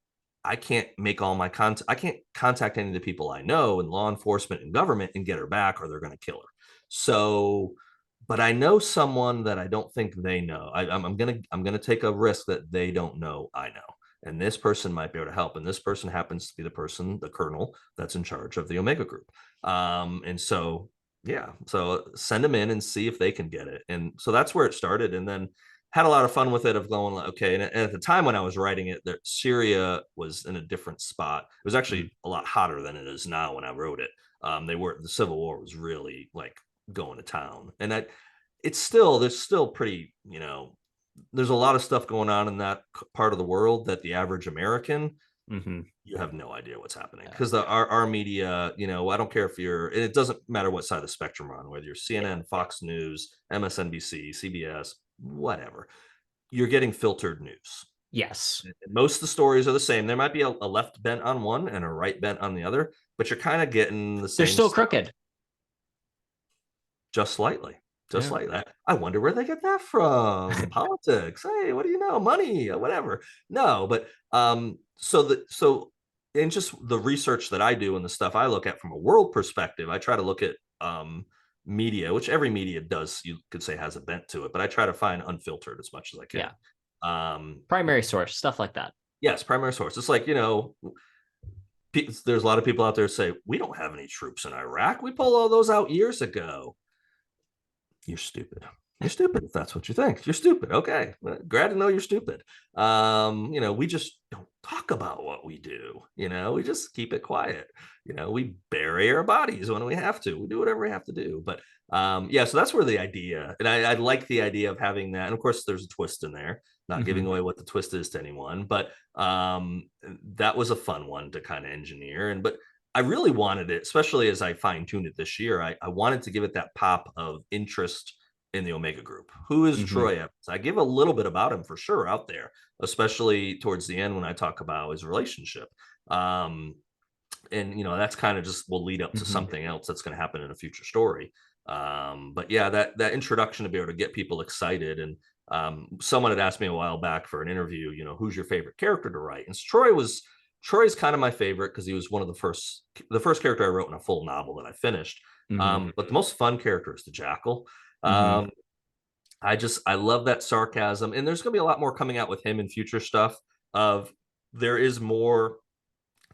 I can't make all my contact. I can't contact any of the people I know in law enforcement and government and get her back, or they're going to kill her. So, but I know someone that I don't think they know. I'm gonna take a risk that they don't know I know, and this person might be able to help. And this person happens to be the person, the colonel that's in charge of the Omega Group. And so yeah, so send them in and see if they can get it. And so that's where it started, and then had a lot of fun with it, of going like, okay. And at the time when I was writing it, that Syria was in a different spot. It was actually a lot hotter than it is now when I wrote it. The Civil War was really like going to town, and there's still pretty, there's a lot of stuff going on in that part of the world that the average American,
Hmm.
you have no idea what's happening, because our media, I don't care if you're, and it doesn't matter what side of the spectrum you're on, whether you're CNN, Fox News, MSNBC, CBS, whatever, you're getting filtered news.
Yes,
Most of the stories are the same. There might be a left bent on one and a right bent on the other, but you're kind of getting the
they're
same
still
stuff,
crooked.
just slightly. Just
Yeah.
like that. I wonder where they get that from. Politics. Hey, what do you know? Money, whatever. No, but so in just the research that I do and the stuff I look at from a world perspective, I try to look at media, which every media does, you could say, has a bent to it, but I try to find unfiltered as much as I can.
Yeah.
Um,
Primary source, stuff like that.
yes, primary source. It's like, there's a lot of people out there say, we don't have any troops in Iraq. We pulled all those out years ago. You're stupid. You're stupid if that's what you think. You're stupid. Okay. Glad to know you're stupid. We just don't talk about what we do. We just keep it quiet. We bury our bodies when we have to. We do whatever we have to do. But yeah, so that's where the idea, and I like the idea of having that. And of course, there's a twist in there, not giving
Hmm.
away what the twist is to anyone, but that was a fun one to kind of engineer. But I really wanted it, especially as I fine tuned it this year. I wanted to give it that pop of interest in the Omega Group. Who is
Hmm.
Troy Evans? I give a little bit about him for sure out there, especially towards the end when I talk about his relationship. And that's kind of just will lead up to
Hmm.
something else that's going to happen in a future story. But yeah, that introduction to be able to get people excited. And someone had asked me a while back for an interview, who's your favorite character to write? And Troy's kind of my favorite because he was one of the first character I wrote in a full novel that I finished.
Hmm.
But the most fun character is the Jackal.
Hmm.
Um, I love that sarcasm, and there's going to be a lot more coming out with him in future stuff. Of There is more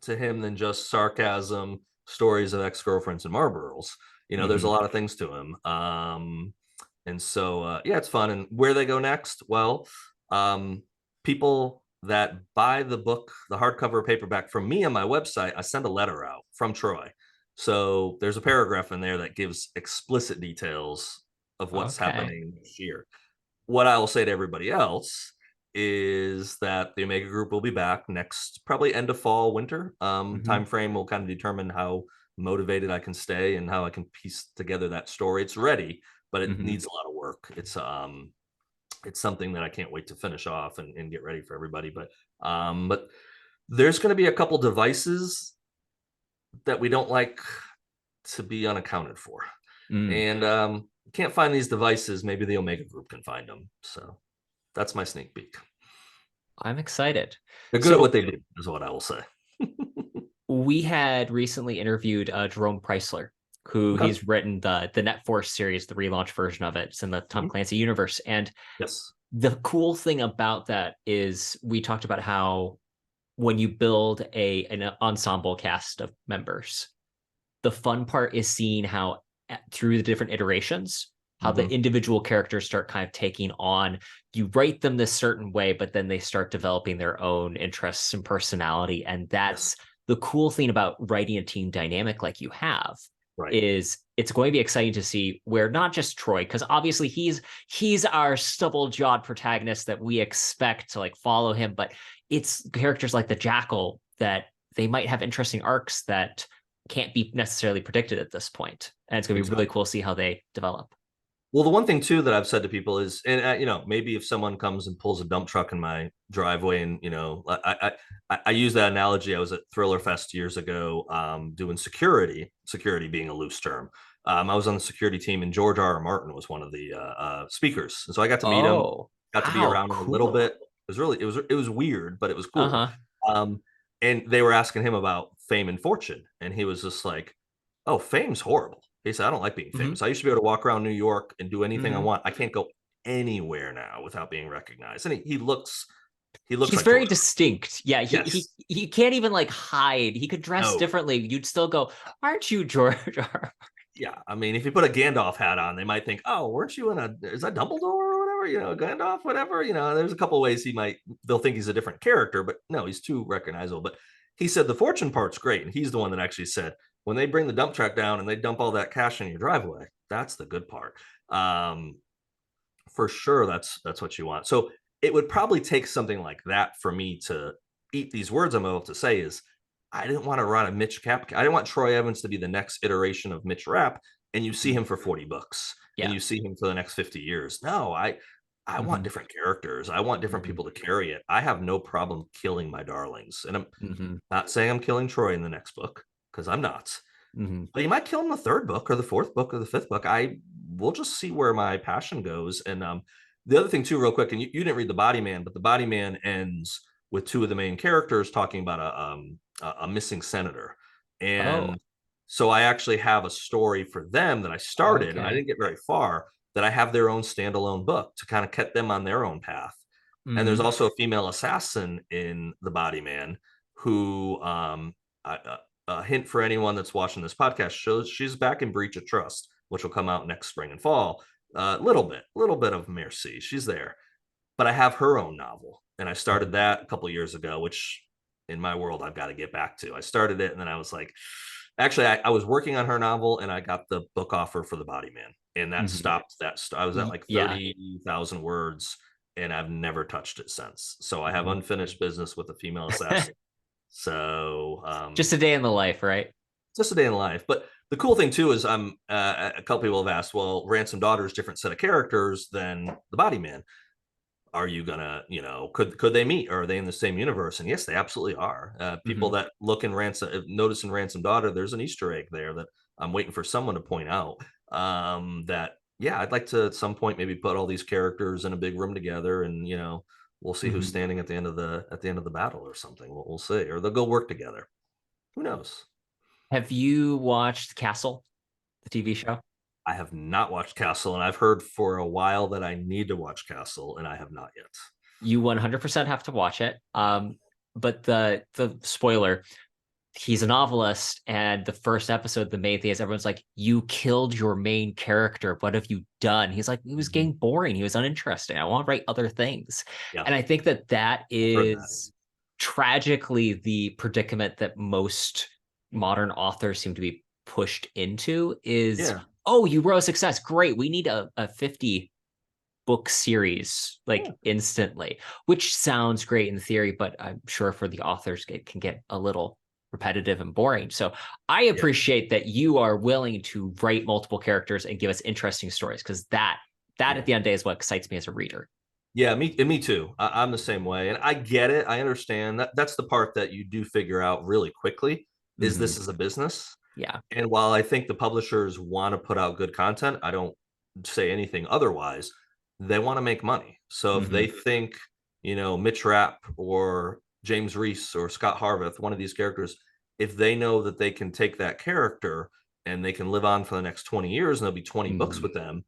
to him than just sarcasm, stories of ex-girlfriends and Marlboros. There's a
Hmm.
lot of things to him. And so yeah, it's fun. And where they go next, well, um, people that buy the book, the hardcover paperback from me on my website, I send a letter out from Troy. So there's a paragraph in there that gives explicit details of what's
Okay.
happening this year. What I will say to everybody else is that the Omega Group will be back next, probably end of fall, winter.
Hmm.
Time frame will kind of determine how motivated I can stay and how I can piece together that story. It's ready, but it
Hmm.
needs a lot of work. It's something that I can't wait to finish off and get ready for everybody. But there's going to be a couple devices that we don't like to be unaccounted for,
Mm.
and can't find these devices. Maybe the Omega Group can find them. So that's my sneak peek.
I'm excited.
They're good at what
So
they do, is what I will say.
we had recently interviewed Jerome Preisler, who
Okay.
he's written the Net Force series, the relaunch version of it. It's in the Tom
Mhm.
Clancy universe. And
Yes.
the cool thing about that is we talked about how when you build an ensemble cast of members, the fun part is seeing how through the different iterations, how the
Hmm.
individual characters start kind of taking on, you write them this certain way, but then they start developing their own interests and personality. And
Yes.
that's the cool thing about writing a team dynamic like you have,
Right.
is it's going to be exciting to see where not just Troy, because obviously he's our stubble-jawed protagonist that we expect to like follow him, but it's characters like the Jackal that they might have interesting arcs that can't be necessarily predicted at this point. And it's going to be really
Exactly.
cool to see how they develop.
Well, the one thing too that I've said to people is, and maybe if someone comes and pulls a dump truck in my driveway, and I use that analogy. I was at Thriller Fest years ago, doing security being a loose term. I was on the security team, and George R. R. Martin was one of the speakers, and so I got to meet him,
Oh,
got to be
wow,
around him a little bit.
cool.
It was weird, but it was cool.
Uh-huh.
Um, and they were asking him about fame and fortune, and he was just like, "Oh, fame's horrible." He said, "I don't like being
Hmm.
famous. I used to be able to walk around New York and do anything I
Hmm.
want. I can't go anywhere now without being recognized." And he looks
He's
like
very
George.
distinct. Yeah,
Yes.
he can't even like hide. He could dress
No.
differently. You'd still go, "Aren't you George?"
Yeah. I mean, if you put a Gandalf hat on, they might think, "Oh, weren't you in a? Is that Dumbledore or whatever? Gandalf, whatever. There's a couple ways they'll think he's a different character, but no, he's too recognizable." But he said the fortune part's great, and he's the one that actually said when they bring the dump truck down and they dump all that cash in your driveway, that's the good part. Um, for sure, that's what you want. So it would probably take something like that for me to eat these words I'm about to say. Is I didn't want to run a Mitch Cap. I didn't want Troy Evans to be the next iteration of Mitch Rapp, and you see
Mhm.
him for 40 books, and
Yeah.
you see him for the next 50 years. No, I want
Hmm.
different characters. I want different
Hmm.
people to carry it. I have no problem killing my darlings, and I'm
Hmm.
not saying I'm killing Troy in the next book because I'm not.
Hmm.
But you might kill him the third book or the fourth book or the fifth book. I will just see where my passion goes. And the other thing too, real quick, and you didn't read the Body Man, but the Body Man ends with two of the main characters talking about a missing senator,
Oh,
and so I actually have a story for them that I started, and I
okay.
didn't get very far. That I have their own standalone book to kind of get them on their own path. And there's
Hmm.
also a female assassin in the Body Man who a hint for anyone that's watching this podcast shows she's back in Breach of Trust, which will come out next spring and fall. Little bit of Mercy. She's there, but I have her own novel, and I started that a couple years ago, which in my world I've got to get back to. I started it, and then I was like, actually, I was working on her novel, and I got the book offer for the Body Man, and that
Hmm.
stopped that. I was at like
Yeah.
30,000 words, and I've never touched it since. So I have
Mhm.
unfinished business with a female assassin. So
Just a day in the life, right?
just a day in life. But the cool thing too is a couple people have asked, well, Ransom Daughter is a different set of characters than the Body Man. Are you gonna, could they meet? Or are they in the same universe? And yes, they absolutely are. People
Hmm.
that look in Ransom, notice in Ransom Daughter, there's an Easter egg there that I'm waiting for someone to point out. that yeah, I'd like to at some point maybe put all these characters in a big room together, and we'll see who's
Mhm.
standing at the end of the battle or something. We'll see, or they'll go work together. Who knows?
Have you watched Castle, the TV show?
I have not watched Castle, and I've heard for a while that I need to watch Castle, and I have not yet.
You 100% have to watch it. But the spoiler, he's a novelist, and the first episode, the main thing is everyone's like, "You killed your main character. What have you done?" He's like, "He was
Mhm.
getting boring. He was uninteresting. I want to write other things."
Yeah,
And I think that that
I've heard that.
is tragically the predicament that most modern authors seem to be pushed into is,
Yeah,
oh, you wrote a success. Great. We need a 50 book series
yeah,
like instantly, which sounds great in theory, but I'm sure for the authors it can get a little repetitive and boring. So I
yeah,
appreciate that you are willing to write multiple characters and give us interesting stories, because that
yeah.
at the end of the day is what excites me as a reader.
Yeah, me too. I'm the same way, and I get it. I understand that. That's the part that you do figure out really quickly. Is
Mm-hmm.
this is a business?
Yeah.
And while I think the publishers want to put out good content, I don't say anything otherwise. They want to make money. So if
Mm-hmm.
they think, Mitch Rapp or James Reese or Scott Harveth, one of these characters, if they know that they can take that character and they can live on for the next 20 years and there'll be 20 books
Mm-hmm.
with them,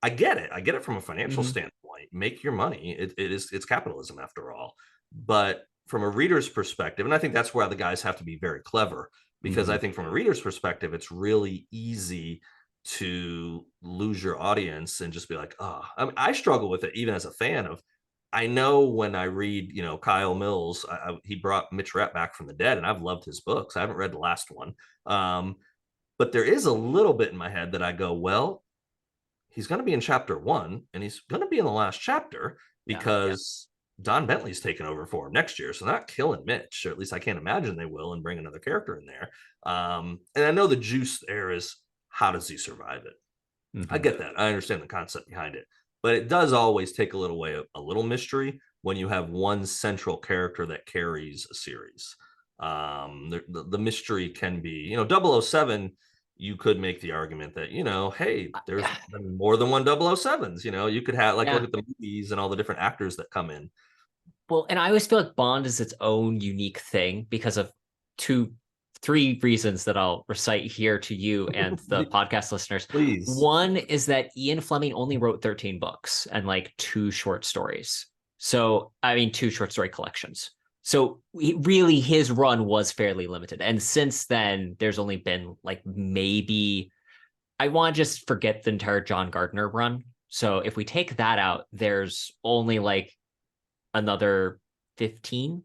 I get it. I get it from a financial
Mm-hmm.
standpoint. Make your money. It's capitalism after all. But from a reader's perspective, and I think that's where the guys have to be very clever, because
Mm-hmm.
I think from a reader's perspective, it's really easy to lose your audience and just be like, oh, I struggle with it even as a fan of. I know when I read, Kyle Mills, he brought Mitch Rapp back from the dead, and I've loved his books. I haven't read the last one, but there is a little bit in my head that I go, well, he's going to be in chapter one, and he's going to be in the last chapter
Yeah.
because Don Bentley's taking over for him next year. So they're not killing Mitch, or at least I can't imagine they will, and bring another character in there. And I know the juice there is, how does he survive it? I
Mm-hmm.
get that. I understand the concept behind it, but it does always take a little way of a little mystery when you have one central character that carries a series. The mystery can be, 007. You could make the argument that, hey, there's been more than one 007s. You could have, like, look
Yeah.
at the movies and all the different actors that come in.
Well, and I always feel like Bond is its own unique thing because of two, three reasons that I'll recite here to you and the podcast listeners.
Please.
One is that Ian Fleming only wrote 13 books and like two short stories. So, I mean, two short story collections. So, really, his run was fairly limited. And since then, there's only been like maybe, I want to just forget the entire John Gardner run. So, if we take that out, there's only like another 15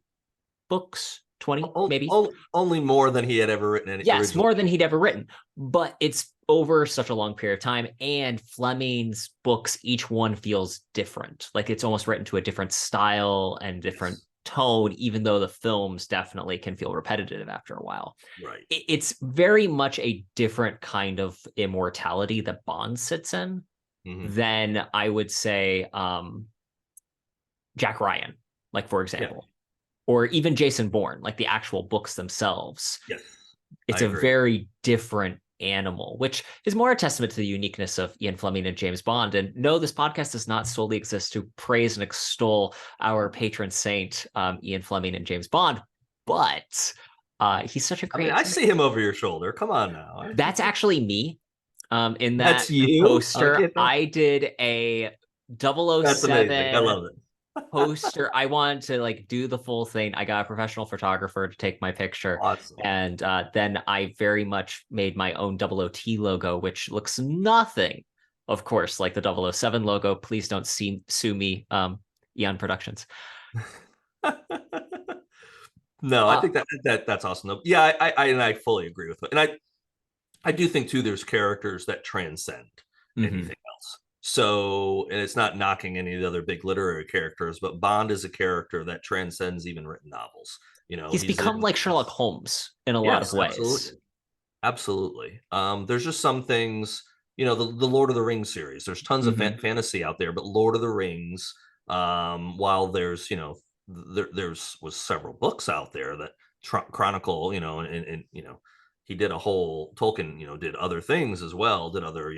books, 20 maybe.
Only more than he had ever written any
Yes,
originally.
more than he'd ever written, but it's over such a long period of time. And Fleming's books, each one feels different. Like it's almost written to a different style and different
Yes.
tone, even though the films definitely can feel repetitive after a while.
Right.
It's very much a different kind of immortality that Bond sits in
Hmm.
than I would say Jack Ryan, like for
Yeah.
example, or even Jason Bourne, like the actual books themselves.
Yes. I
It's a
agree.
very different animal, which is more a testament to the uniqueness of Ian Fleming and James Bond. And no, this podcast does not solely exist to praise and extol our patron saint, Ian Fleming and James Bond, but he's such a
I mean,
great.
I see him over your shoulder. Come on now.
That's actually me. In
That's
that
you?
poster,
Okay,
I did a
that's amazing. I
007
love it.
poster. I wanted to like do the full thing. I got a professional photographer to take my picture.
Awesome.
And then I very much made my own OOT logo, which looks nothing, of course, like the 007 logo. Please don't sue me, Eon Productions.
No, I
Uh,
think that's awesome though. Yeah, I fully agree with it. And I do think too there's characters that transcend
mhm.
anything else. So, and it's not knocking any of the other big literary characters, but Bond is a character that transcends even written novels.
He's
He's
become
in,
like Sherlock Holmes in a lot of
yes,
ways.
absolutely. Absolutely. There's just some things, the Lord of the Rings series. There's tons of
Mhm.
fantasy out there, but Lord of the Rings, while there's, there's was several books out there that chronicle, and he did a whole Tolkien, did other things as well, did other,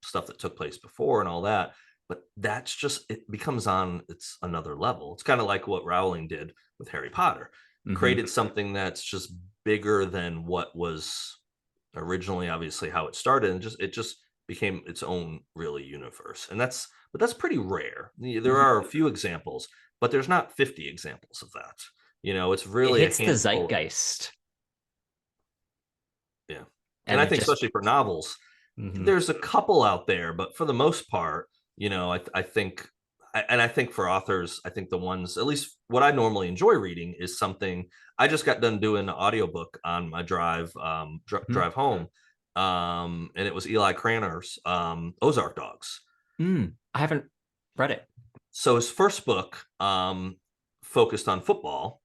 stuff that took place before and all that. But that's just, it becomes on it's another level. It's kind of like what Rowling did with Harry Potter,
Hmm.
created something that's just bigger than what was originally obviously how it started, and it just became its own really universe. And that's pretty rare. There
Hmm.
are a few examples, but there's not 50 examples of that. It's
It
really a
hits the
handful.
zeitgeist,
Yeah. And
and
I
it
think
just.
especially for novels,
Hmm.
there's a couple out there, but for the most part, I think, and I think for authors, I think the ones, at least what I normally enjoy reading is something. I just got done doing an audiobook on my drive home. And it was Eli Craner's Ozark Dogs.
I haven't read it.
So his first book focused on football,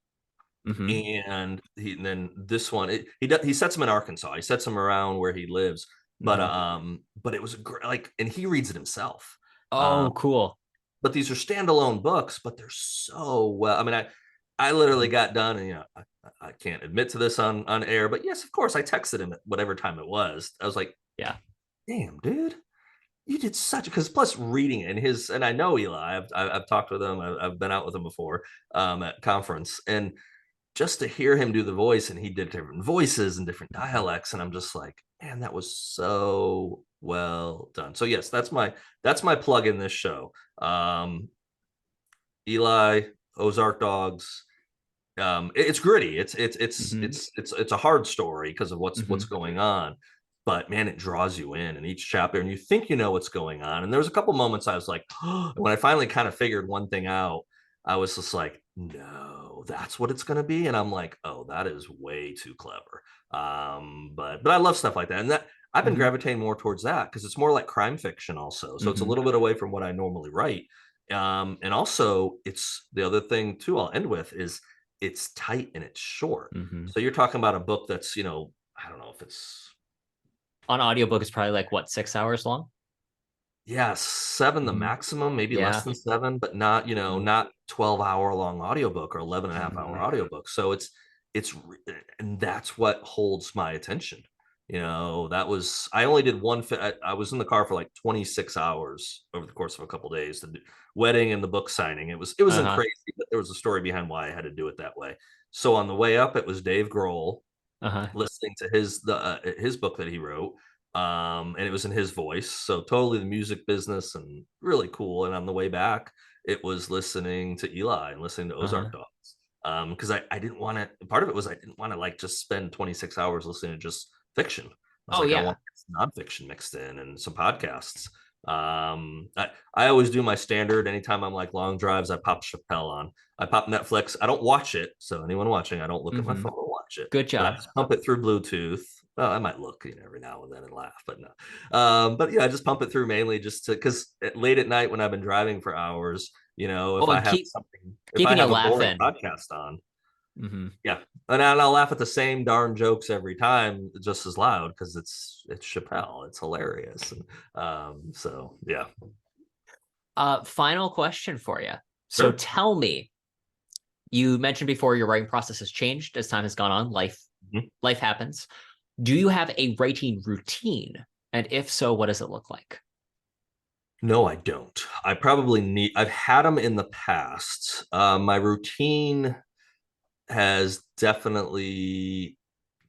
Hmm.
and then this one, he sets him in Arkansas. He sets him around where he lives,
Hmm.
but it was like, and he reads it himself. Um,
Oh, cool.
but these are standalone books, but they're so well. I mean, I literally
Mhm.
got done, and I can't admit to this on air, but yes, of course, I texted him at whatever time it was. I was like,
Yeah.
"Damn, dude, you did such," because plus reading it, and I know Eli. I've talked with him. I've been out with him before at conference, and just to hear him do the voice, and he did different voices and different
Mhm.
dialects, and I'm just like, man, that was so well done. So yes, that's my plug in this show. Eli, Ozark Dogs. It's gritty.
Mhm.
It's a hard story because of what's
Mhm.
going on, but man, it draws you in each chapter, and you think you know what's going on. And there was a couple moments I was like, when I finally kind of figured one thing out, I was just like, no, that's what it's going to be, and I'm like, oh, that is way too clever. But I love stuff like that, and that I've been
Mhm.
gravitating more towards that because it's more like crime fiction, also. So it's a
Mhm.
little bit away from what I normally write. And also, it's the other thing too. I'll end with is it's tight and it's short.
Mhm.
So you're talking about a book that's, I don't know if it's,
On audiobook is probably like what, 6 hours long?
yeah, seven the
Mhm.
maximum, maybe less
Yeah.
than seven, but not,
Mhm.
not 12-hour long audiobook or 11 and a half hour
Mhm.
audiobook. So it's, and that's what holds my attention. I only did I was in the car for like 26 hours over the course of a couple of days, the wedding and the book signing. It wasn't
Uh-huh.
crazy, but there was a story behind why I had to do it that way. So on the way up, it was Dave Grohl
Uh-huh.
listening to his book that he wrote, and it was in his voice, so totally the music business and really cool. And on the way back, it was listening to Eli and listening to
Uh-huh.
Ozark Dogs, because I didn't want to, part of it was I didn't want to like just spend 26 hours listening to just fiction. I was
Oh
like, I
yeah.
want nonfiction mixed in and some podcasts. I always do my standard anytime I'm like long drives. I pop Chappelle on. I pop Netflix. I don't watch it. So anyone watching, I don't look at my
Hmm.
phone or watch it,
Good
but I
job.
just pump it through Bluetooth. Well, I might look, every now and then and laugh, but no. But yeah, I just pump it through mainly just to, because late at night when I've been driving for hours,
Oh, and
if I
keeping you
have a boring
laughing.
podcast on,
Hmm.
yeah, and I'll laugh at the same darn jokes every time just as loud because it's Chappelle. It's hilarious. And, so yeah,
Final question for you. So
sure.
tell me, you mentioned before your writing process has changed as time has gone on.
Mhm.
Life happens. Do you have a writing routine? And if so, what does it look like?
No, I don't. I've had them in the past. My routine has definitely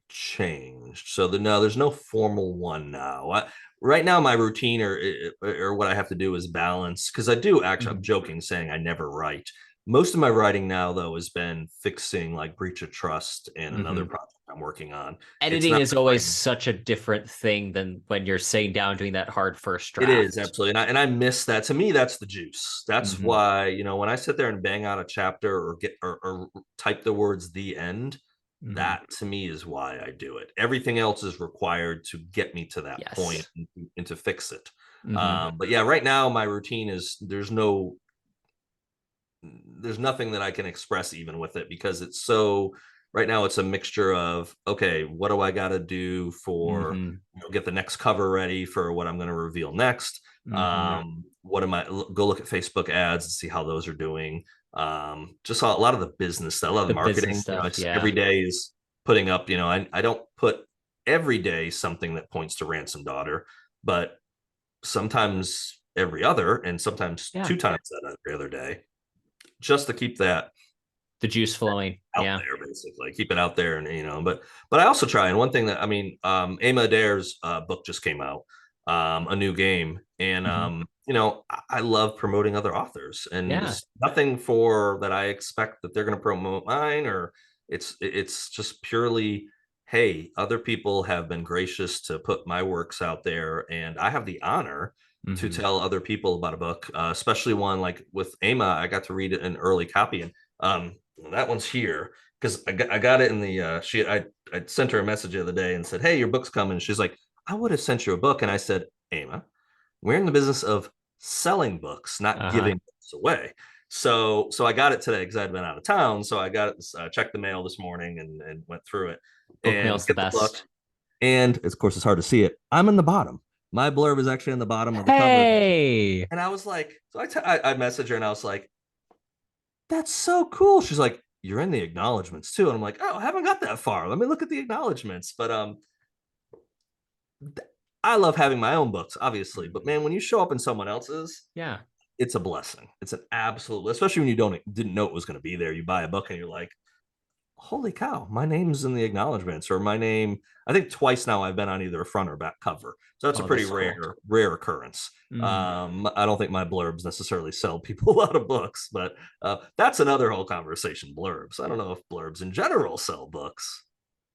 changed. So no, there's no formal one now. Right now, my routine or what I have to do is balance, because I do actually. I'm
Mhm.
joking saying I never write. Most of my writing now, though, has been fixing like breach of trust in another
Mhm.
project I'm working on. It's
Editing
not
is
been
always
writing.
such a different thing than when you're sitting down doing that hard first
It is
draft.
absolutely, and I miss that. To me, that's the juice. That's
Hmm.
why, when I sit there and bang out a chapter or get or type the words "the end,"
Hmm.
that to me is why I do it. Everything else is required to get me to that point
Yes.
and to fix it.
Hmm.
But yeah, right now my routine is there's nothing that I can express even with it, because it's so, right now it's a mixture of, okay, what do I got to do for,
Hmm.
get the next cover ready for what I'm going to reveal next.
Hmm.
What am I Go look at Facebook ads and see how those are doing. Just a lot of the business stuff, a lot of
The
the
business
marketing,
stuff,
every
yeah.
day is putting up, I don't put every day something that points to Ransom Daughter, but sometimes every other, and sometimes
Yeah.
two times that every other day, just to keep that
The juice flowing.
out
Yeah.
there, basically keep it out there. And but I also try, and one thing that Ema Adair's book just came out, a new game, and
Mhm.
I love promoting other authors, and
Yeah.
it's nothing for that I expect that they're going to promote mine, or it's just purely, hey, other people have been gracious to put my works out there, and I have the honor to
Mhm.
tell other people about a book, especially one like with Ema. I got to read an early copy, and that one's here because I got it in the I sent her a message the other day and said, hey, your book's coming. She's like, I would have sent you a book. And I said, Ema, we're in the business of selling books, not
Uh-huh.
giving books away. So I got it today because I'd been out of town. So I got it, checked the mail this morning, and went through it
Book
and
mail's the
get the book.
best.
And of course, it's hard to see it. I'm in the bottom. My blurb is actually in the bottom of the cover.
Hey.
And I was like, so I messaged her and I was like, that's so cool. She's like, you're in the acknowledgments too. And I'm like, oh, I haven't got that far. Let me look at the acknowledgments. But I love having my own books, obviously. But man, when you show up in someone else's,
Yeah.
it's a blessing. It's an absolute, especially when you didn't know it was going to be there. You buy a book and you're like, holy cow, my name's in the acknowledgments, or my name. I think twice now I've been on either a front or back cover. So that's a
Oh,
pretty
that's cool.
rare occurrence.
Mm.
I don't think my blurbs necessarily sell people a lot of books, but that's another whole conversation. Blurbs. I don't know if blurbs in general sell books,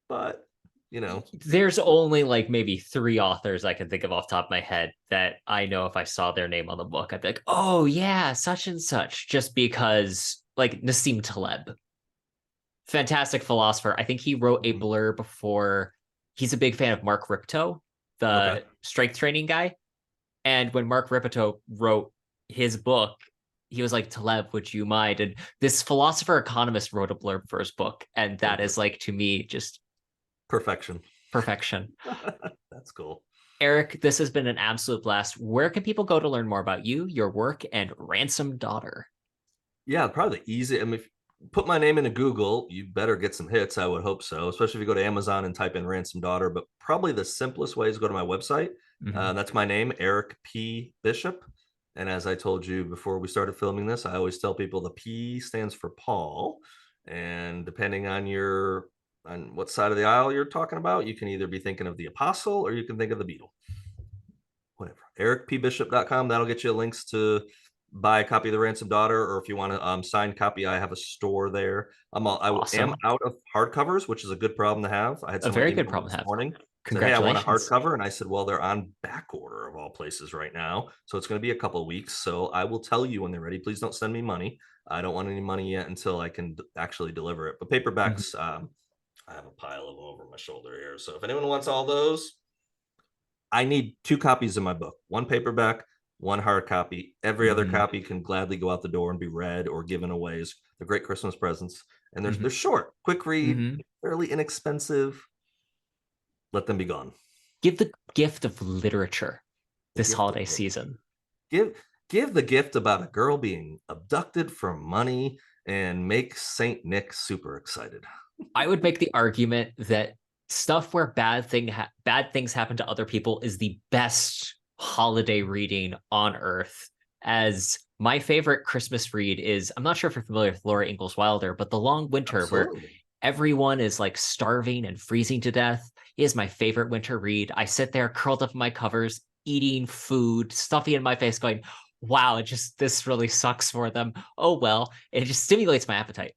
but you know,
There's only like maybe 3 authors I can think of off the top of my head that I know if I saw their name on the book, I'd be like, oh yeah, such and such, just because like Nassim Taleb, fantastic philosopher. I think he wrote a blurb for, he's a big fan of Mark Ripto,
okay.
the strength training guy. And when Mark Ripto wrote his book, he was like, Taleb, would you mind? And this philosopher economist wrote a blurb for his book. And that is like, to me, just
Perfection.
perfection.
That's cool.
Eric, this has been an absolute blast. Where can people go to learn more about you, your work, and Ransom Daughter?
Yeah, probably the easy. I mean, if you put my name into Google, you better get some hits. I would hope so, especially if you go to Amazon and type in Ransom Daughter. But probably the simplest way is go to my website.
Mm-hmm.
That's my name, Eric P. Bishop. And as I told you before we started filming this, I always tell people the P stands for Paul. And depending on what side of the aisle you're talking about, you can either be thinking of the apostle or you can think of the beetle. Whatever. ericpbishop.com. That'll get you links to buy a copy of the Ransom Daughter, or if you want a signed copy, I have a store there. I am
Awesome.
out of hardcovers, which is a good problem to have. I had
A
someone
very
email
good
me
problem to
this
have.
morning, said, hey, I want a
Congratulations.
hardcover, and I said, well, they're on back order of all places right now, so it's going to be a couple of weeks. So I will tell you when they're ready. Please don't send me money. I don't want any money yet until I can actually deliver it. But
Mhm.
paperbacks, I have a pile of them over my shoulder here. So if anyone wants all those, I need 2 copies of my book, one paperback, one hard copy. Every other
Mhm.
copy can gladly go out the door and be read or given away as the great Christmas presents. And they're
Mhm.
short, quick read,
Mhm.
fairly inexpensive. Let them be gone.
Give the gift of literature
The
this
gift of
holiday
literature.
season.
Give give the gift about a girl being abducted for money and make Saint Nick super excited.
I would make the argument that stuff where bad things happen to other people is the best holiday reading on earth. As my favorite Christmas read is, I'm not sure if you're familiar with Laura Ingalls Wilder, but The Long Winter, where
Absolutely.
everyone is like starving and freezing to death, is my favorite winter read. I sit there curled up in my covers, eating food, stuffy in my face, going, wow, it just, this really sucks for them. Oh well. It just stimulates my appetite.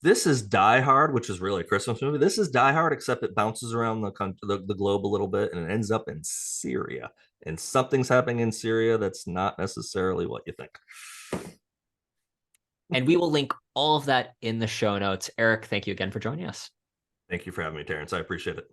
This is Die Hard, which is really a Christmas movie. This is Die Hard, except it bounces around the globe a little bit and it ends up in Syria. And something's happening in Syria that's not necessarily what you think.
And we will link all of that in the show notes. Eric, thank you again for joining us.
Thank you for having me, Terrence. I appreciate it.